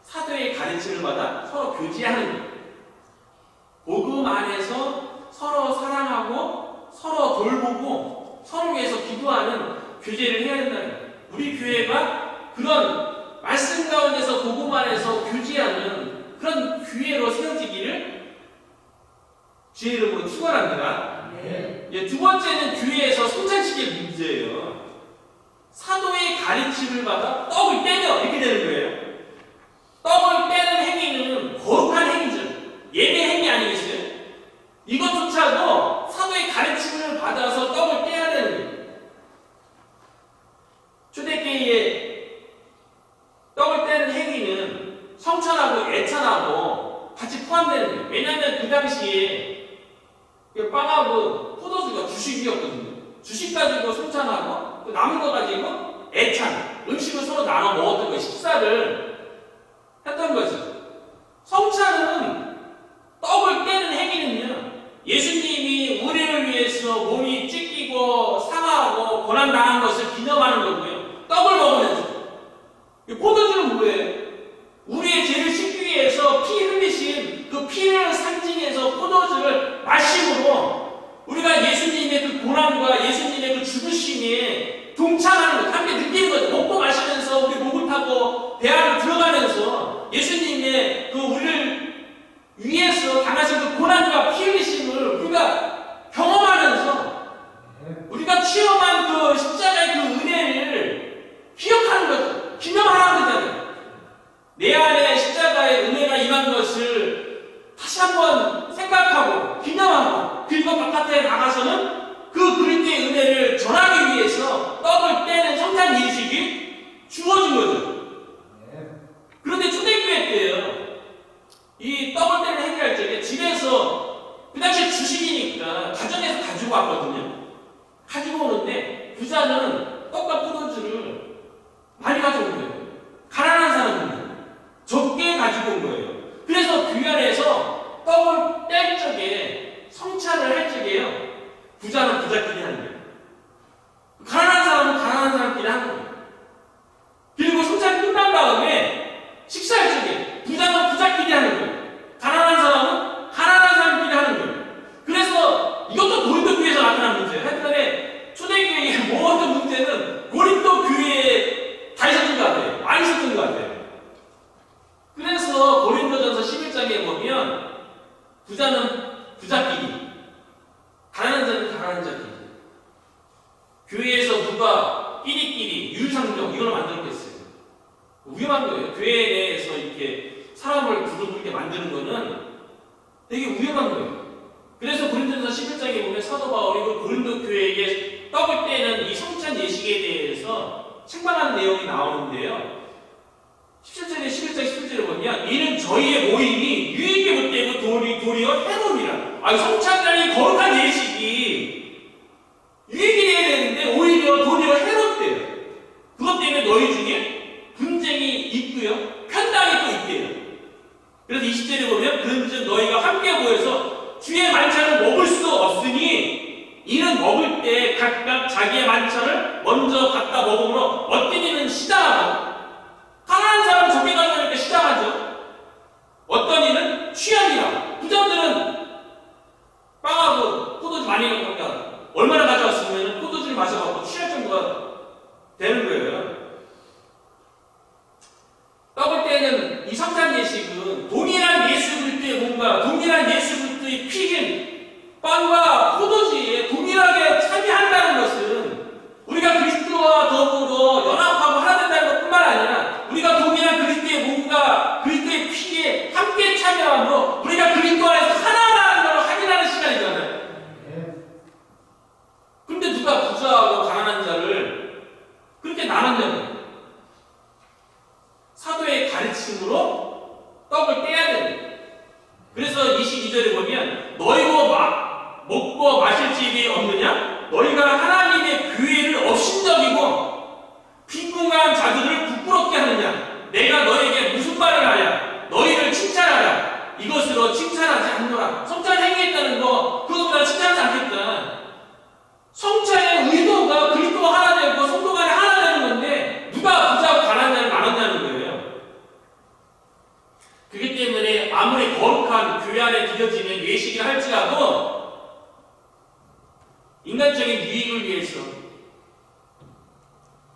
사도의 가르침을 받아 서로 교제하는 거예요. 복음 안에서 서로 사랑하고 서로 돌보고 서로 위해서 기도하는 교제를 해야 된다는 거예요. 우리 교회가 그런 말씀 가운데서 복음 안에서 교제하는 그런 교회로 세워지기를 주의 이름으로 축원합니다. 예, 두 번째는 교회에서 성찬식의 문제예요. 사도의 가르침을 받아 떡을 떼며 이렇게 되는 거예요. 떡을 떼는 행위는 거룩한 행위죠. 예배 행위 아니겠어요? 이것조차도 사도의 가르침을 받아서 떡을 떼야 되는 거예요. 초대교회에 떡을 떼는 행위는 성찬하고 애찬하고 같이 포함되는 거예요. 왜냐하면 그 당시에 빵하고 포도주가 주식이었거든요. 주식 가지고 성찬하고 남은 거 가지고 애찬, 음식을 서로 나눠 먹었던 거예요. 식사를 했던 거죠. 성찬은 떡을 떼는 행위는요. 예수님이 우리를 위해서 몸이 찢기고 상하고 고난당한 것을 기념하는 거고요. 떡을 먹으면서 포도주는 뭐예요? 우리의 죄를 씻기 위해서 피 흘리신 그 피를 상징해서 포도주를 마심으로 우리가 예수님의 그 고난과 예수님의 그 죽으심에 동참하는 것, 함께 느끼는 거죠. 먹고 마시면서 우리 목을 타고 배 안으로 들어가면서 예수님의 그 우리를 위해서 당하신 그 고난과 피 흘리심을 우리가 경험하면서 우리가 체험한 그 십자가의 그 은혜를 기억하는 거죠. 기념하라는 거잖아요. 내 안에 십자가의 은혜가 임한 것을 다시 한번 생각하고 기념하고 그리고 바깥에 나가서는 그 그리스도의 은혜를 전하기 위해서 떡을 떼는 성찬 예식이 주어진 거죠. 그런데 초대교회 때요, 이 떡을 떼는 행위할 적에 집에서 그 당시에 주식이니까 가정에서 가지고 왔거든요. 가지고 오는데 부자는 떡과 포도주를 많이 가져온 거예요. 가난한 사람은 적게 가지고 온 거예요. 그래서 교회 안에서 떡을 뗄 적에 성찬을 할 적에요, 부자는 부자끼리 하는 거예요. 가난한 사람은 가난한 사람끼리 하는 거예요. 그리고 성찬이 끝난 다음에 식사할 적에 부자는 부자끼리 하는 거예요. 가난한 사람은 가난한 사람끼리 하는 거예요. 그래서 이것도 고린도 교회에서 나타난 문제예요. 하여튼간에 초대교회의 모든 문제는 고린도 교회에 다 있었던 것 같아요. 많이 있었던 것 같아요. 그래서 고린도전서 11장에 보면 부자는 부자끼리, 가난한 자는 가난한 자끼리, 교회에서 누가 끼리끼리 유유상종 이걸 만들었겠어요. 위험한 거예요. 교회 내에서 이렇게 사람을 부르게 만드는 거는 되게 위험한 거예요. 그래서 고린도전서 11장에 보면 사도 바울이 그 고린도 교회에게 떡을 떼는 이 성찬 예식에 대해서 책망하는 내용이 나오는데요. 17절에 11장 11절에 보면 이는 저희의 모임이 유익에 못되고 도리어 해롭이라. 성찬이라는 거룩한 예식이 유익이 돼야 되는데 오히려 도리어 해롭대요. 그것 때문에 너희 중에 분쟁이 있고요, 편당이 또 있대요. 그래서 20절에 보면 그런즉 너희가 함께 모여서 주의 만찬을 먹을 수 없으니 이는 먹을 때 각각 자기의 만찬을 먼저 갖다 먹음으로 어떤 이는 시장하고, 가난한 사람은 적게 가져오니까 시장하죠. 어떤 이는 취함이라. 부자들은 빵하고 포도주 많이 갖다가 얼마나 가져왔으면 포도주를 마셔갖고 취할 정도가 되는 거예요. 떡을 떼는 이 성찬 예식은 동일한 예수 그리스도의 몸과 동일한 예수 그리스도의 피인 빵과 포도주에 동일하게 참여한다는 것은 우리가 그리스도와 더불어 연합하고 하나 된다는 것뿐만 아니라 우리가 동일한 그리스도의 몸과 그리스도의 피에 함께 참여함으로 우리가 그리스도 안에서 하나라는 걸 확인하는 시간이잖아요. 근데 누가 부자하고 가난한 자를 그렇게 나눴냐고. 뭐냐? 너희가 하나님의 교회를 업신여기고 빈궁한 자들을 부끄럽게 하느냐? 내가 너에게 무슨 말을 하랴? 너희를 칭찬하랴? 이것으로 칭찬하지 않노라. 성찬 행위했다는 거 그것보다 칭찬하지 않겠다. 성찬의 의도가 그리스도 하나 되고 성도 간에 하나 되는 건데 누가 부자고 가난자를 나눴냐는 거예요. 그렇기 때문에 아무리 거룩한 교회 안에 드려지는 예식을 할지라도 인간적인 유익을 위해서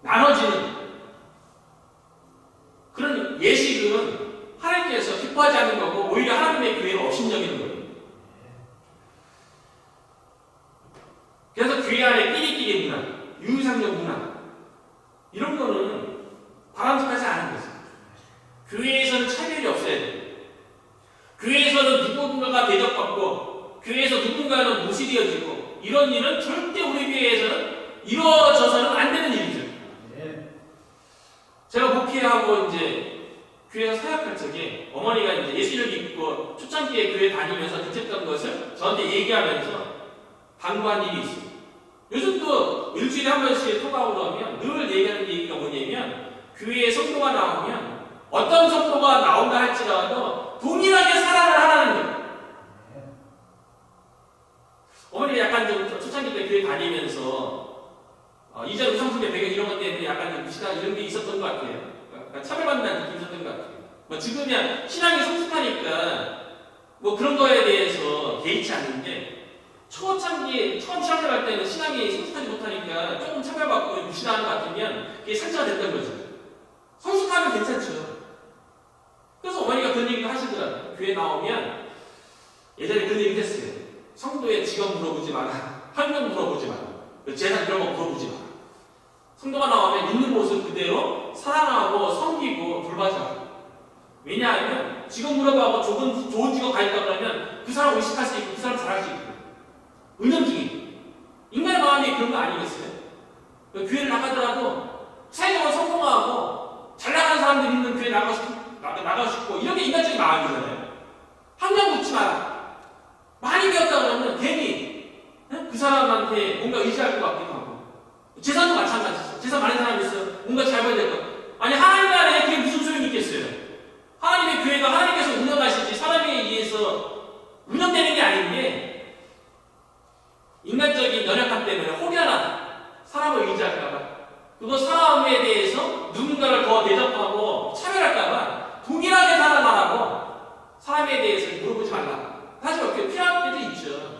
나눠지는 그런 예식은 하나님께서 기뻐하지 않는 거고 오히려 하나님의 교회를 업신여기는 거예요. 그래서 교회 안에 끼리끼리 문화, 유유상종 문화 이런 거는 바람직하지 않은 거죠. 교회에서는 차별이 없어야 돼요. 교회에서는 누군가가 대접받고 교회에서 누군가는 무시되어지고 이런 일은 절대 우리 교회에서는 이루어져서는 안 되는 일이죠. 제가 목회하고 이제 교회에서 사역할 적에 어머니가 이제 예수를 믿고 초창기에 교회 다니면서 듣던 것을 저한테 얘기하면서 당부한 일이 있어요. 요즘도 일주일에 한 번씩 통화하고 하면 늘 얘기하는 얘기가 뭐냐면 교회에 성도가 나오면 어떤 성도가 나온다 할지라도 동일하게 사랑을 하라는 거예요. 어머니가 약간 좀 초창기 때 교회 다니면서 이전 의성품의 배경 이런 것 때문에 약간 좀 무시다 이런 게 있었던 것 같아요. 그러니까 차별받는다는 느낌이 있었던 것 같아요. 뭐 지금이야 신앙이 성숙하니까 뭐 그런 거에 대해서 개의치 않는데 초창기에 처음 시작을 할 때는 신앙이 성숙하지 못하니까 조금 차별받고 무시당하는 것 같으면 그게 상처가 됐던 거죠. 성숙하면 괜찮죠. 그래서 어머니가 그런 얘기도 하시더라고요. 교회 나오면 예전에 그런 얘기도 했어요. 성도의 직업 물어보지 마라. 학력 물어보지 마라. 재산 그런 거 물어보지 마라. 성도가 나오면 있는 모습 그대로 사랑하고 섬기고 돌봐주고. 왜냐하면 직업 물어봐고 좋은 직업 가 있다 그러면 그 사람 의식할 수 있고 그 사람 잘할 수 있고 은연중에 인간의 마음이 그런 거 아니겠어요? 교회를 나가더라도 사회적으로 성공하고 잘 나가는 사람들이 있는 교회 나가고 싶고 이런 게 인간적인 마음이잖아요. 학력 묻지 마라. 많이 배웠다 그러면 괜히 그 사람한테 뭔가 의지할 것 같기도 하고 재산도 마찬가지죠. 재산 많은 사람이 있어요. 뭔가 잘 봐야 될 것. 아니 하나님 안에 그게 무슨 소용이 있겠어요? 하나님의 교회가 하나님께서 운영하시지 사람에 의해서 운영되는 게 아닌데 인간적인 연약함 때문에 혹여나 사람을 의지할까봐 그거 사람에 대해서 누군가를 더 대접하고 차별할까봐 동일하게 살아가라고 사람에 대해서 물어보지 말라. 사실 어떻게 필요한 때도 있죠.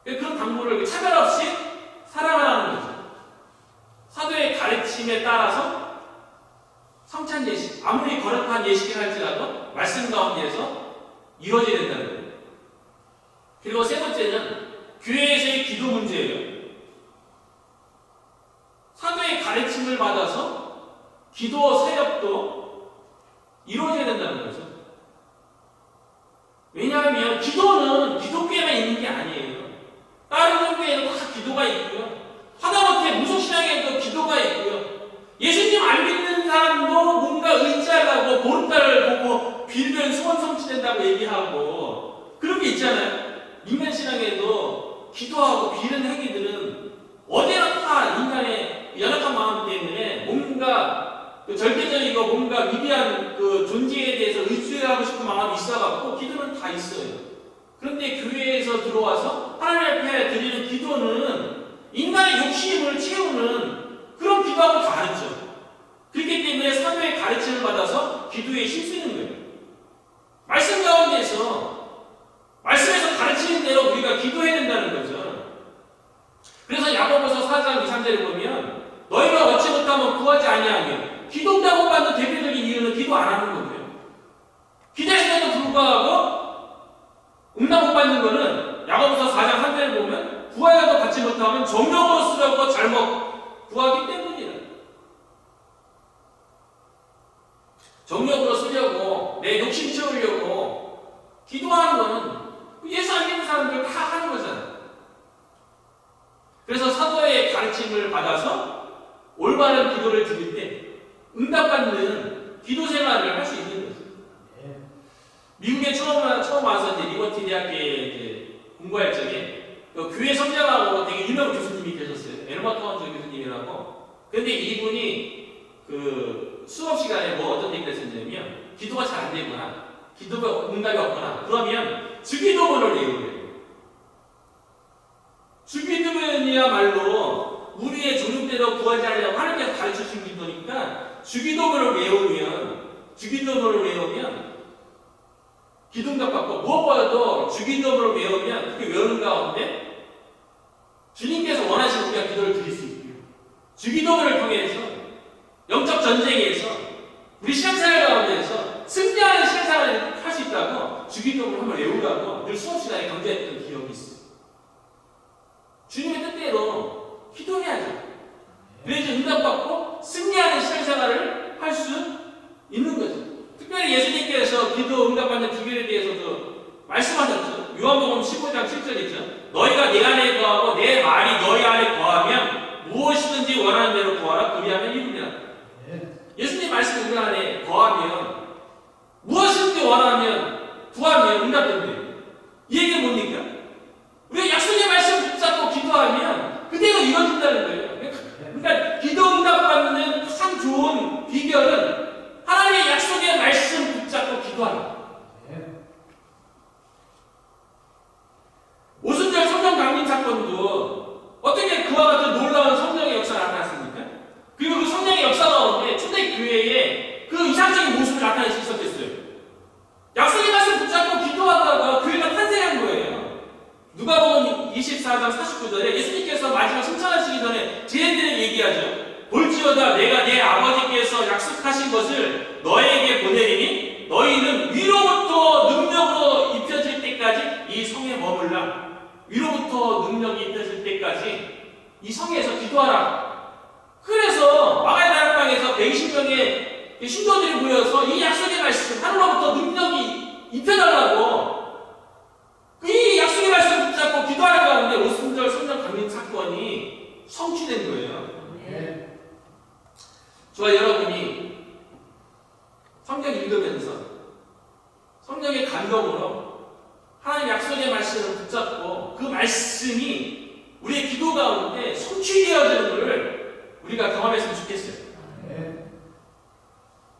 그런 당부를 차별 없이 사랑하라는 거죠. 사도의 가르침에 따라서 성찬 예식, 아무리 거룩한 예식을 할지라도 말씀 가운데에서 이루어져야 된다는 거예요. 그리고 세 번째는 교회에서의 기도 문제예요. 사도의 가르침을 받아서 기도 사역도 이루어져야 된다는 거죠. 왜냐하면 기도는 기독교에만 있는 게 아니에요. 다른 교회에도 다 기도가 있고요. 하다못해 무속신앙에도 기도가 있고요. 예수님 안 믿는 사람도 뭔가 의지하려고 보름달을 보고 빌면 소원 성취된다고 얘기하고 그런 게 있잖아요. 인간신앙에도 기도하고 비는 행위들은 어디나 다 인간의 연약한 마음 때문에 뭔가 절대적이고 뭔가 위대한 그 존재에 대해서 의지하고 싶은 마음이 있어갖고 기도는 다 있어요. 그런데 교회에서 들어와서 하나님 앞에 드리는 기도는 인간의 욕심을 채우는 그런 기도하고 다르죠. 그렇기 때문에 사도의 가르침을 받아서 기도에 쉴 수 있는 거예요. 말씀 가운데서 말씀에서 가르치는 대로 우리가 기도해야 된다는 거죠. 그래서 야고보서 4장 2, 3절에 보면 너희가 얻지 못하면 구하지 아니하며 기도한다고 받는 대표적인 이유는 기도 안 하는 거예요. 기도했음에도 불구하고 응답 못 받는 거는 야고보서 4장 3절에 보면 구하여도 받지 못하면 정욕으로 쓰려고 잘못 구하기 때문이다. 정욕으로 쓰려고 내 욕심 채우려고 기도하는 거는 예수 안 믿는 사람들 다 하는 거잖아요. 그래서 사도의 가르침을 받아서 올바른 기도를 드릴 때 응답받는 기도 생활을 할 수 있는 거죠. 미국에 처음 와서 이제 리버티 대학교에 이제 공부할 적에 그 교회 성장하고 되게 유명한 근데 이분이 그 수업 시간에 뭐 어떤 얘기를 했었냐면 기도가 잘 안 되거나 기도가 응답이 없거나 그러면 주기도문을 외우는 거예요. 주기도문이야말로 우리의 종육대로 구하지 않으려고 하나님께서 가르쳐주신 기도니까 주기도문을 외우면 기도응답 받고 무엇보다도 주기도문을 외우면 그렇게 외우는 가운데 주님께서 원하시는 우리가 기도를 드릴 수 있고요. 주기도문을 통해서 영적 전쟁에서 우리 신앙생활 가운데에서 승리하는 신앙생활을 할 수 있다고 주기도문을 한번 외우라고 늘 수업 시간에 강조했던 기억이 있어요. 주님의 뜻대로 기도해야죠. 그래서 응답받고 승리하는 신앙생활을 할 수 있는 거죠. 특별히 예수님께서 기도 응답받는 비결에 대해서도 말씀하셨죠. 요한복음 15장 7절이죠. 너희가 내 안에 거하고 내 말이 너희 안에 거하면 무엇이든지 원하는 대로 구하라 그리하면 이루리라. 예수님 말씀이 우리 안에 거하면 무엇이든지 원하면 구하면 응답된대요. 이 얘기는 뭡니까? 우리가 약속의 말씀 붙잡고 기도하면 그대로 이루어진다는 거예요. 그러니까 기도 응답받는 가장 좋은 비결은 하나님의 약속의 말씀 붙잡고 기도하는 거예요. 오순절 성령 강림 사건도 어떻게 그와 같은 놀라운 성령의 역사가 나타났습니까? 그리고 그 성령의 역사 가운데 초대교회에 그 이상적인 모습을 나타낼 수 있었겠어요. 약속의 말씀 붙잡고 기도하다가 교회가 탄생한 거예요. 누가복음 24장 49절에 예수님께서 마지막 승천하시기 전에 제자들에게 얘기하죠. 볼지어다 내가 내 아버지께서 약속하신 것을 너에게 보내리니 너희는 위로부터 능력으로 입혀질 때까지 이 성에 머물라. 위로부터 능력이 입혀질 때까지 이 성에서 기도하라. 그래서 마가의 다락방에서 120명의 신도들이 모여서 이 약속의 말씀 하늘로부터 능력이 입혀달라고 이 약속의 말씀 붙잡고 기도하는 가운데 오순절 성령 강림 사건이 성취된 거예요. 저와 여러분이 성경 읽으면서 성령의 감동으로 하나님 약속의 말씀을 붙잡고 그 말씀이 우리의 기도 가운데 성취되어지는 것을 우리가 경험했으면 좋겠어요.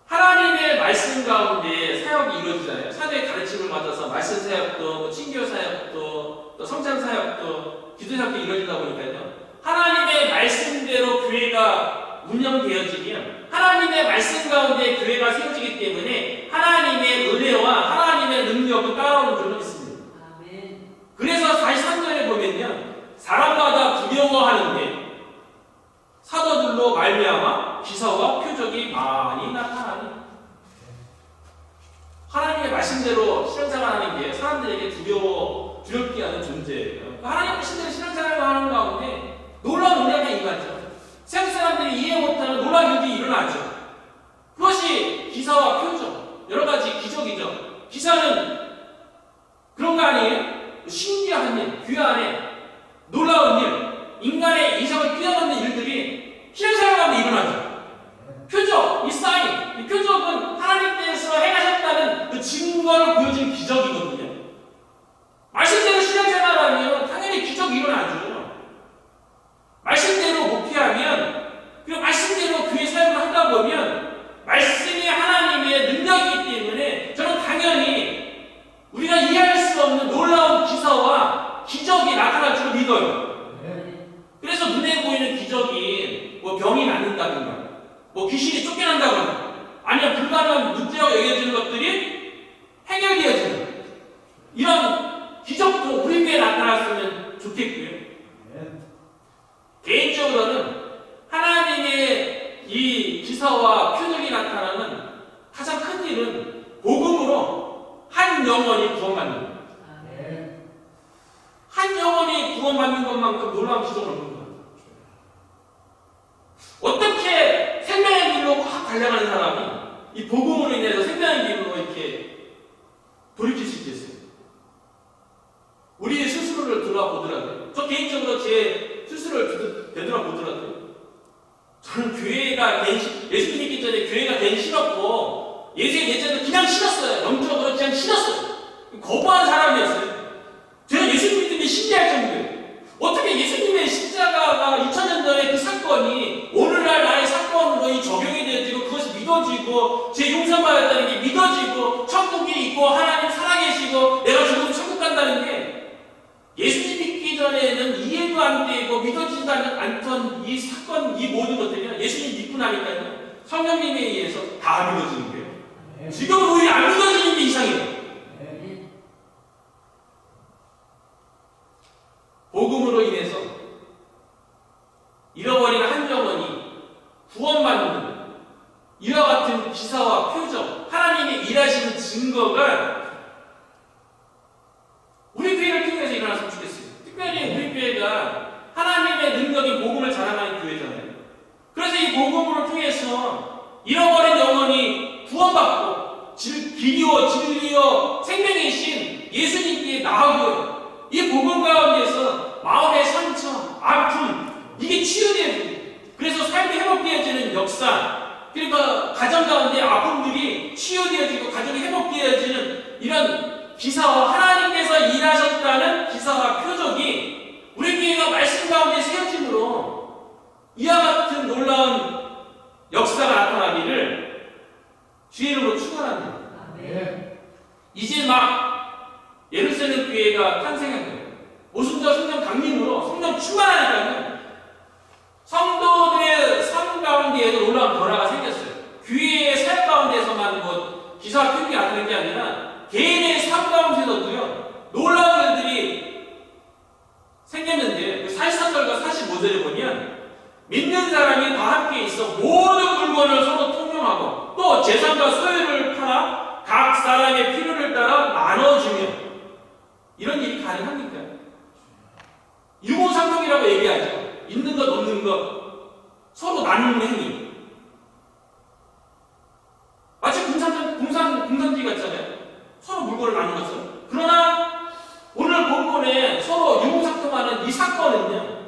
하나님의 말씀 가운데 사역이 이루어지잖아요. 사도의 가르침을 받아서 말씀 사역도, 친교 사역도, 또 성찬 사역도, 기도 사역도 이루어지다 보니까요. 하나님의 말씀대로 교회가 운영되어지면 하나님의 말씀 가운데 교회가 세워지기 때문에 하나님의 은혜와 하나님의 능력은 따라오는 줄로 믿습니다. 아멘. 그래서 43절에 보면요. 사람마다 두려워하는데 사도들로 말미암아 기사와 표적이 많이 나타나니 하나님의 말씀대로 신앙생활하는 게 사람들에게 두렵게 하는 존재예요. 하나님의 말씀대로 신앙생활을 하는 가운데 놀라운 은혜가 임하죠. 세상 사람들이 이해 못하는 놀라운 일이 일어나죠. 그것이 기사와 표적, 여러 가지 기적이죠. 기사는 그런 거 아니에요? 신기한 일, 귀한 놀라운 일, 인간의 이성을 뛰어넘는 일들이 신앙생활 가운데 일어나죠. 표적, 이 사인, 이 표적은 하나님께서 행하셨다는 그 증거를 보여준 기적이거든요. 말씀대로 신앙생활하면 당연히 기적이 일어나죠. 말씀대로 목회하면, 그리고 말씀대로 교회 사역을 하다 보면 말씀이 하나님의 능력이기 때문에 저는 당연히 우리가 이해할 수 없는 놀라운 기사와 기적이 나타날 줄 믿어요. 그래서 눈에 보이는 기적이 뭐 병이 낫는다든가 뭐 귀신이 쫓겨난다거나 아니면 불가능한 문제라고 여겨지는 것들이 해결되어지는 이런 기적도 우리 교회에 나타났으면 좋겠고요. 개인적으로는 하나님의 이 기사와 표적이 나타나는 가장 큰 일은 복음으로 한 영혼이 구원받는 거예요. 한 영혼이 구원받는 것만큼 놀라운 기적은 없는 거예요. 어떻게 생명의 길로 확 달려가는 사람이 이 복음으로 인해서 생명의 길로 이렇게 돌이킬 수 있겠어요? 우리 스스로를 돌아보더라고요. 저 개인적으로 제 스스로를 되돌아보더라고요. 저는 교회가 예수 믿기 전에 교회가 괜히 싫었고 예전에 그냥 싫었어요. 영적으로 그냥 싫었어요. 거부하는 사람이었어요. 저는 예수 믿는 게 신기할 정도예요. 어떻게 예수님의 십자가가 2000년 전에 그 사건이 오늘날 않던 이 사건, 이 모든 것들이 예수님 믿고 나니까요, 성령님에 의해서 다 믿어지는 거예요. 지금은 오히려 안 믿어지는 게 이상해요. 복음으로 인해서 잃어버린 한 영혼이 구원받는 이와 같은 기사와 표적, 하나님이 일하시는 증거가 우리 교회를 통해서 일어났으면 좋겠어요. 특별히 우리 교회가 하나님의 능력인 복음을 자랑하는 교회잖아요. 그래서 이 복음을 통해서 잃어버린 영혼이 구원받고 길이요 진리요 생명이신 예수님께 나아가고, 이 복음 가운데서 마음의 상처, 아픔, 이게 치유되어지고, 그래서 삶이 회복되어지는 역사, 그러니까 가정 가운데 아픔들이 치유되어지고 가정이 회복되어지는 이런 기사와 하나님께서 일하셨다는 기사와 표적이 우리 교회가 말씀 가운데 세워짐으로 이와 같은 놀라운 역사가 나타나기를 주의 이름으로 축원합니다. 이제 막 예루살렘 교회가 탄생한 거예요. 오순절 성령 강림으로 성령 충만하니까요, 성도들의 삶 가운데에도 놀라운 변화가 생겼어요. 교회의 삶 가운데서만 뭐 기사와 표적이 나타나는 게 아니라 개인의 삶 가운데서도요, 놀라운 일들이 생겼는데, 43절과 45절에 보면 믿는 사람이 다 함께 있어 모든 물건을 서로 통용하고 또 재산과 소유를 팔아 각 사람의 필요를 따라 나눠주며, 이런 일이 가능합니까? 유무상통이라고 얘기하죠. 있는 것 없는 것 서로 나누는 행위, 마치 공산주의 같잖아요. 서로 물건을 나누는 것은. 그러나 오늘 본문에 서로 유무상통하는 이 사건은요,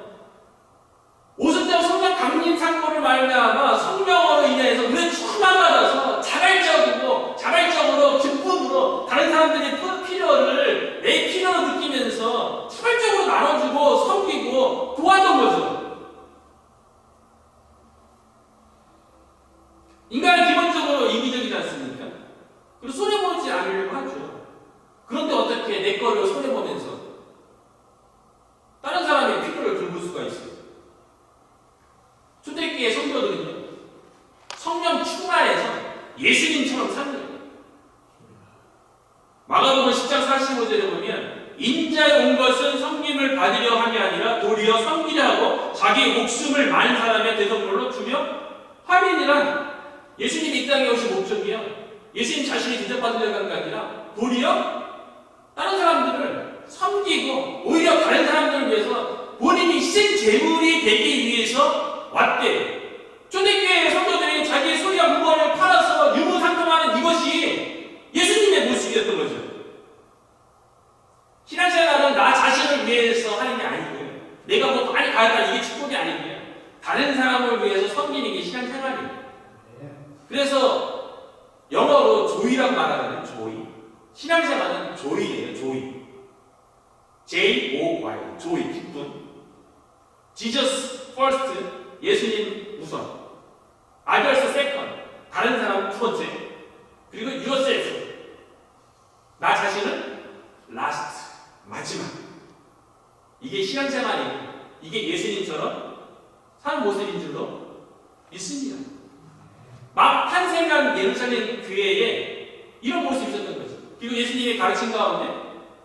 오순절 성령 강림 사건을 말미암아 성령으로 인해서 우리는 충만받아서 자발적으로 기쁨으로 다른 사람들의 필요를 내 필요로 느끼면서 자발적으로 나눠주고 섬기고 도왔던 거죠. 인간은 기본적으로 이기적이지 않습니까? 그리고 손해보지 않으려고 하죠. 그런데 어떻게 내 거를 손해보면서 다른 사람의 필요를 돌볼 수가 있어요? 초대교회 성도들은요, 성령 충만해서 예수님처럼 사는 거예요. 마가복음 10장 45절에 보면 인자에 온 것은 섬김을 받으려 함이 아니라 도리어 섬기려 하고 자기 목숨을 많은 사람의 대성물로 주며 함이니라. 예수님이 이 땅에 오신 목적이요, 예수님 자신이 대접받으려고 하는 게 아니라 도리어 다른 사람들을 섬기고 오히려 다른 사람들을 위해서 본인이 희생 제물이 되기 위해서 왔대. 초대교회 성도들이 자기의 소유와 물건을 팔아서 유무상통하는 이것이 예수님의 모습이었던 거죠. 신앙생활은 나 자신을 위해서 하는 게 아니고요, 내가 뭐 많이 가야 이게 축복이 아니고요, 다른 사람을 위해서 섬기는 게 신앙생활이에요. 그래서 영어로 조이라고 말하는 조이, 신앙생활은 조이예요. 조이, J-O-Y, 조이, 기쁨. Jesus first, 예수님 우선, others second, 다른 사람 두 번째, 그리고 yourself, 나 자신은 last, 마지막. 이게 신앙생활이고 이게 예수님처럼 사는 모습인 줄로 믿습니다. 막 탄생한 예루살렘 교회에 이런 모습이 있었던 거죠. 그리고 예수님의 가르침 가운데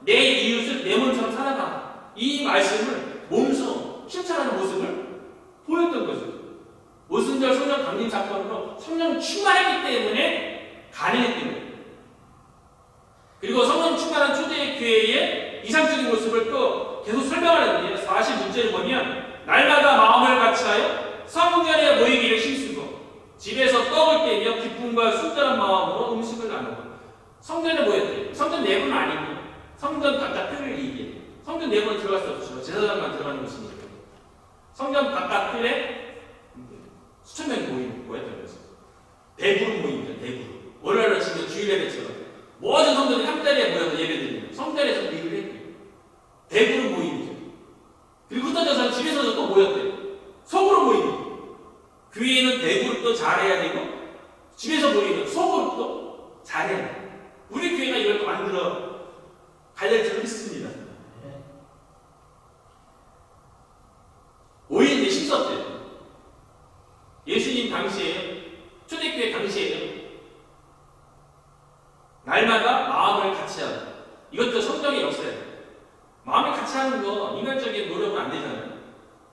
내 이웃을 내 몸처럼 사랑하라, 이 말씀을 몸소 실천하는 모습을 보였던 거죠. 오순절 성령 강림 사건으로 성령 충만했기 때문에 가능했던 거예요. 그리고 성령 충만한 초대 교회의 이상적인 모습을 또 계속 설명하는데요. 46절을 보면 날마다 마음을 같이하여 성전에 모이기를 힘쓰고 집에서 떡을 떼며 기쁨과 순전한 마음으로 음식을 나누고. 성전에 모였대요. 성전 내부는 아니고 성전 바깥을 얘기해요. 성전 내부는 들어갈 수 없죠. 제사장만 들어가는 곳이니까. 성전 바깥에 수천 명이 모였던 거죠. 대부로 모입니다. 대부로. 오늘날 치면 주일 예배처럼 모든 성도들이 한 자리에 모여서 예배드립니다. 성전에서 미를 했고요. 대부로 모입니다. 그리고 흩어져서 집에서도 또 모였대요. 속으로 모입니다. 교회는 대부를 또 잘해야 되고 집에서 모이면 속으로 또 잘해야 돼요. 우리 교회가 이걸 또 만들어 가야 될 줄 믿습니다. 오히려 당시에요. 초대교회 당시에요. 날마다 마음을 같이 하고, 이것도 성경의 역사예요. 마음을 같이 하는 거 인간적인 노력은 안 되잖아요.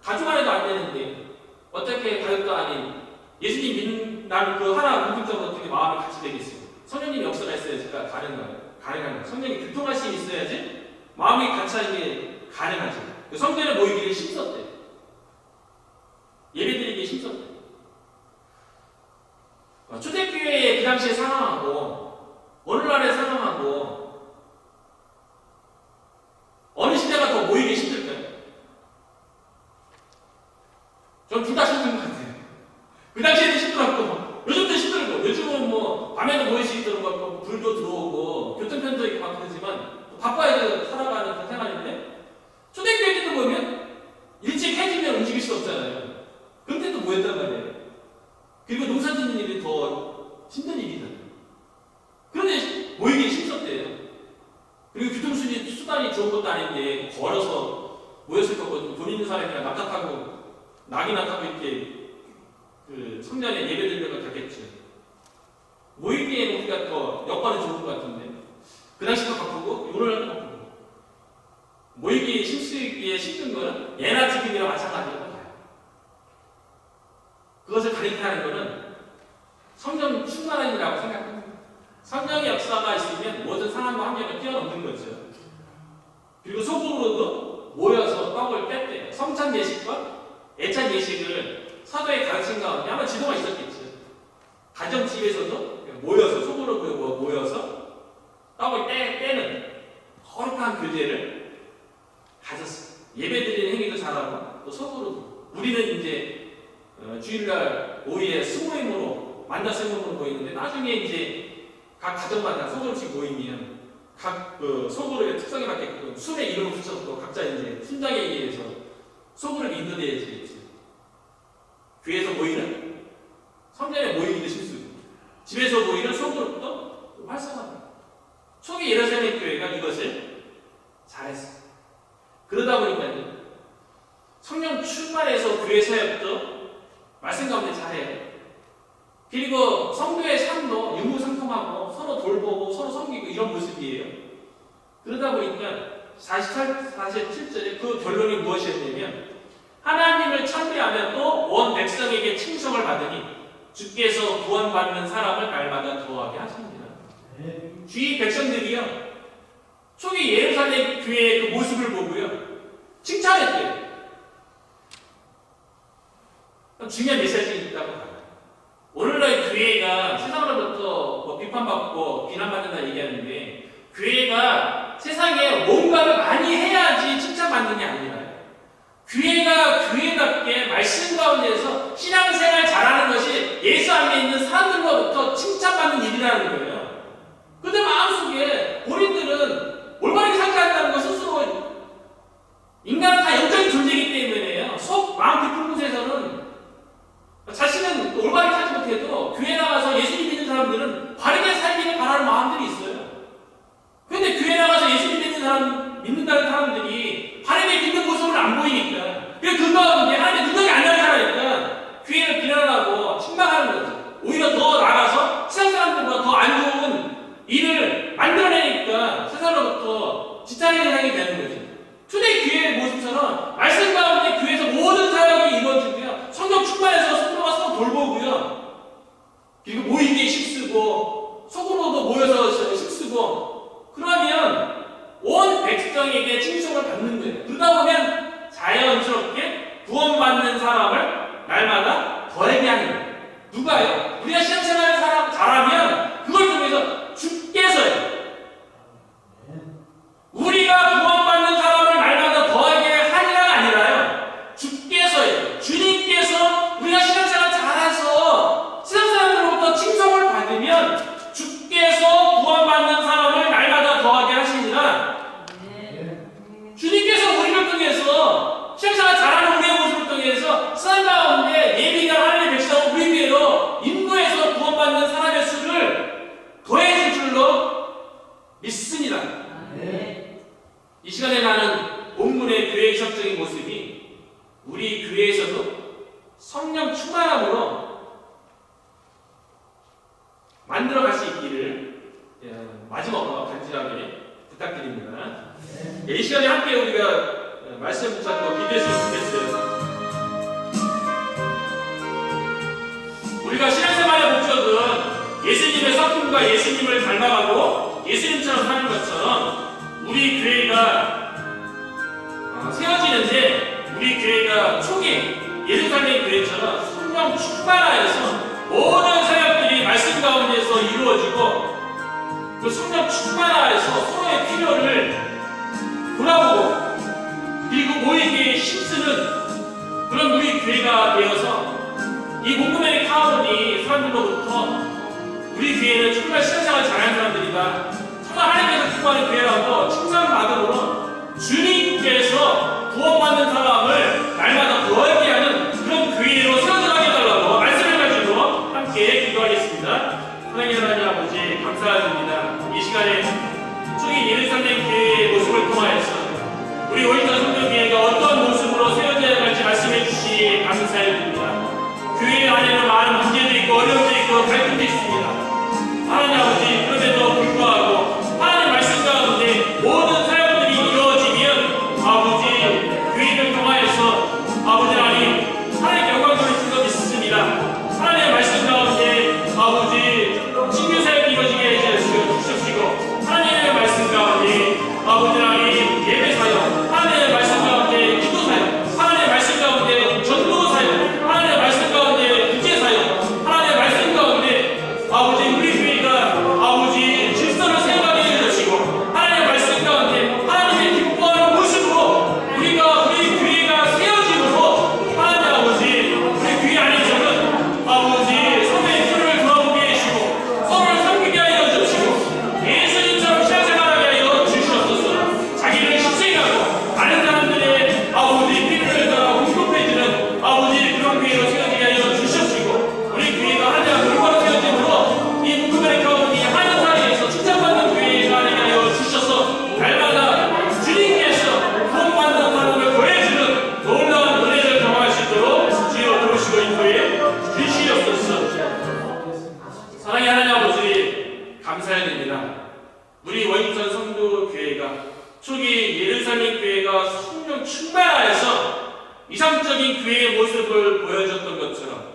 가족 안에도 안 되는데 어떻게 가족도 아닌 예수님 믿는 나는 그 하나 공통적으로 어떻게 마음을 같이 되겠어요? 성령님의 역사가 있어야지 가능한 거예요. 성령이 교통하심이 있어야지 마음이 같이 하는 게 가능하지. 성전에 모이기를 힘썼대. 예배드리기에 힘썼대. 초대교회의 그 당시에 상황하고 오늘날의 상황하고 어느 시대가 더 모이기 힘들까요? 전 둘 다 힘든 것 같아요. 그 당시에도 힘들었고 요즘도 힘들고 요즘은 뭐 밤에도 모일 수 있도록 뭐 불도 들어오고 교통편도 있고 막 그러지만 바빠야 살아가는 그 생활인데 초대교회 때도 보면 일찍 해지면 움직일 수 없잖아요. 그런데도 모였단 말이에요. 그리고 농사 짓는 일이 더 힘든 일이잖아요. 그런데 모이기 힘썼대요. 그리고 교통수단이 수단이 좋은 것도 아닌데 걸어서 모였을 거고 돈 있는 사람이랑 낙타 타고 낙이나 타고 이렇게 그 성전에 예배 드리려고 갔겠죠. 모이기에는 우리가 더 여건은 좋은 것 같은데 그 당시도 바쁘고 오늘날도 바쁘고 모이기 힘쓰기에 힘든 거는 예나 지금이랑 마찬가지로 봐요. 그것을 가리키는 거는 성령 충만함이라고 생각합니다. 성령의 역사가 있으면 모든 상황과 환경을 뛰어넘는 거죠. 그리고 속으로도 모여서 떡을 뺐대요. 성찬 예식과 애찬 예식을 사도의 가르침 가운데 아마 지도가 있었겠죠. 가정집에서도 모여서 속으로 모여서 떡을 빼는 거룩한 교제를 가졌어요. 예배드리는 행위도 잘하고 또 속으로도 우리는 이제 주일날 오후에 수모임으로 만나서 모임으로 모이는데 나중에 이제 각 가정마다 소그룹씩 모이면 각 소그룹의 특성에 맞게끔 순의 이름을 붙여서 또 각자 이제 순장에 의해서 소그룹이 인도되어지겠지. 교회에서 모이는 성전에 모이기도 실수고 집에서 모이는 소그룹도 활성화합니다. 초기 예루살렘 교회가 이것을 잘했어요. 그러다 보니까요 성령 충만해서 교회 사역도 말씀 가운데 잘해요. 그리고 성도의 삶도 유무상통하고 서로 돌보고 서로 섬기고 이런 모습이에요. 그러다 보니까 47절에 그 결론이 무엇이었냐면 하나님을 찬미하며 또 온 백성에게 칭송을 받으니 주께서 구원받는 사람을 날마다 더하게 하십니다. 주위 백성들이요 초기 예루살렘 교회의 그 모습을 보고요 칭찬했대요. 중요한 메시지가 있다고 봐요. 오늘날 교회가 세상으로부터 뭐 비판받고 비난받는다 얘기하는데 교회가 세상에 뭔가를 많이 해야지 칭찬받는 게 아니라 교회가 교회답게 말씀 가운데서 신앙생활 잘하는 것이 예수 안에 있는 사람들로부터 칭찬받는 일이라는 거예요. 그런데 마음속에 본인들은 올바르게 살지 않는다는 것 스스로 인간은 다 영적인 존재이기 때문에요. 속 마음 깊은 곳에서는 자신은 올바르게 살지 못해도 교회 나가서 예수님 믿는 사람들은 바르게 살기를 바라는 마음들이 있어요. 그런데 교회 나가서 예수님 믿는다는 사람들이 바르게 믿는 모습을 안 보이니까 그 가운데 하나님의 능력이 안 나타나니까 교회를 비난하고 책망하는 거죠. 오히려 더 나가서 세상 사람들보다 더 안 좋은 일을 만들어내니까 세상으로부터 지탄을 하게 되는 거죠. 초대교회의 모습처럼 말씀 가운데 교회에서 모든 사역이 이루어지고요. 성령 충만해서 성도가 서로 돌보고요. 그리고 모이기에 힘쓰고 속으로도 모여서 힘쓰고 그러면 온 백성에게 칭송을 받는 거예요. 그러다 보면 자연스럽게 구원받는 사람을 날마다 더하게 하는 거예요. 누가요? 우리가 신앙생활을 잘하면 그걸 통해서 주께서요. 우리가 구원받는 사람을 날마다 더하게 하리라가 아니라요. 주께서요. 주님께서 우리가 신앙생활 잘해서 세상 사람들로부터 칭송을 받으면 주께서 구원받는 사람을 날마다 더하게 하시니라. 주님께서 우리를 통해서 신앙생활 잘하는 우리의 모습을 통해서 세상 가운데 예비가 하나님의 백성을 우리 교회로 인도해서 구원받는 사람의 수를 더해줄 줄로 믿습니다. 이 시간에 나는 본문의 교회의 이상적인 모습이 우리 교회에서도 성령 충만함으로 이 시간에 함께 우리가 말씀 붙잡고 기도했으면 좋겠어요. 우리가 신앙생활의 목적은 예수님의 성품과 예수님을 닮아가고 예수님처럼 사는 것처럼 우리 교회가 세워지는데 우리 교회가 초기 예루살렘 교회처럼 성령 충만하여서 모든 사역들이 말씀 가운데서 이루어지고 그 성령 충만하여서 서로의 필요를 돌아보고 그리고 모이기에 힘쓰는 그런 우리 교회가 되어서 이 목금의 카운이 사람들로부터 우리 교회는 정말 신앙생활 잘하는 사람들이다, 정말 하나님께서 기뻐하는 교회라고 칭찬받음으로 주님께서 구원받는 사람을 날마다 더 얻게 하는 그런 교회로 세워져가게 해달라고 말씀을 가지고 함께 기도하겠습니다. 하나님 아버지 감사드립니다. 이 시간에 초기 예루살렘 교회의 모습을 통하여서 우리 오인전 성도교회가 어떤 모습으로 세워져야 할지 말씀해 주시기 감사드립니다. 교회 안에는 많은 문제도 있고 어려움도 있고 갈등도 있습니다. 하나님 아버지, 그럼에도 불구하고 하나님 말씀 가운데 모든 사역들이 이루어지면 아버지 교회를 통하여서 아버지 하나님 영광을 줄 것 있습니다. 하나님의 말씀 가운데 아버지 신규 사역이 이루어지게 해 주시옵시고 하나님의 말씀 가운데 아버지 하나님 예배 사역, 하나님의 말씀 가운데 기도 사역, 하나님의 말씀 가운데 전도 사역, 하나님의 말씀 가운데 구제 사역, 하나님의 말씀 가운데 아버지 우리 교회가 아버지 질서를 세워가게 해주시고 하나님의 말씀 가운데 하나님의 기뻐하는 모습으로 우리가 우리 교회가 세워지므로 하나님 아버지 우리 교회 안에서는 아버지 서로의 필요를 돌아보게 해주시고 서로를 섬기게 하여 주시고 예수님처럼 신앙생활하게 하여 주시옵소서. 자기를 희생하고 다른 사람들의 아버지 필요를 따라 공급해주는 아버지 그런 교회로 세워지게 하여 주시옵시고 우리 교회가 하나님 물건을 세워짐으로 이 문구의 가운데 하는 사이에서 칭찬받는 교회가 되게 하여 주셔서 날마다 주님께서 구원받는 사람을 더해주는 놀라운 은혜를 경험할 수 있도록 주여 도우시고 인도해 주시옵소서. 사랑의 하나님 아버지 감사드립니다. 우리 원인선 성도교회가 초기 예루살렘 교회가 성령 충만하여서 이상적인 교회의 모습을 보여줬던 것처럼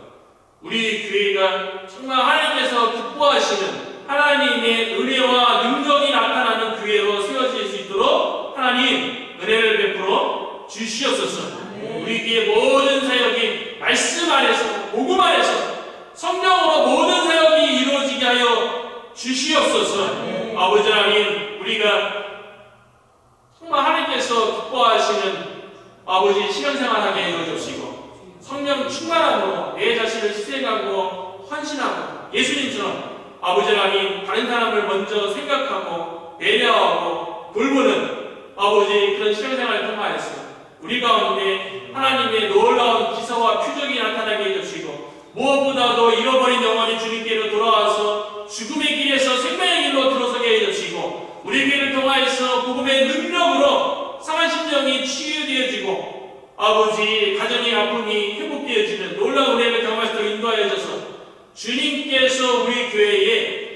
우리 교회가 정말 하나님께서 기뻐하시는 하나님의 은혜와 능력이 나타나는 교회로 세워질 수 있도록 하나님 은혜를 베풀어 주시옵소서. 우리 교회 모든 사역이 말씀 안에서 복음 안에서 성령으로 모든 사역이 이루어지게 하여 주시옵소서. 아버지 하나님, 우리가 정말 하나님께서 기뻐하시는 아버지 신앙생활하게 해주시고 성령 충만함으로 내 자신을 희생하고 헌신하고 예수님처럼 아버지 하나님 다른 사람을 먼저 생각하고 배려하고 돌보는 아버지 그런 신앙생활을 통하여서 우리 가운데 하나님의 놀라운 기사와 표적이 나타나게 해주시고 무엇보다도 잃어버린 영혼이 주님께로 돌아와서 죽음의 길에서 생명의 길로 들어서게 해주시고 우리 교회를 통하여서 복음의 능력으로 상한 심령이 치유되어지고 아버지 가정의 아픔이 회복되어지는 놀라운 은혜를 경험할 수 있도록 인도하여 주셔서 주님께서 우리 교회에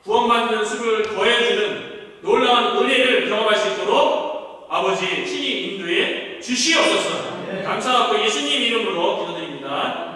구원받는 수를 더해주는 놀라운 은혜를 경험할 수 있도록 아버지 친히 인도해 주시옵소서. 감사하고 예수님 이름으로 기도드립니다.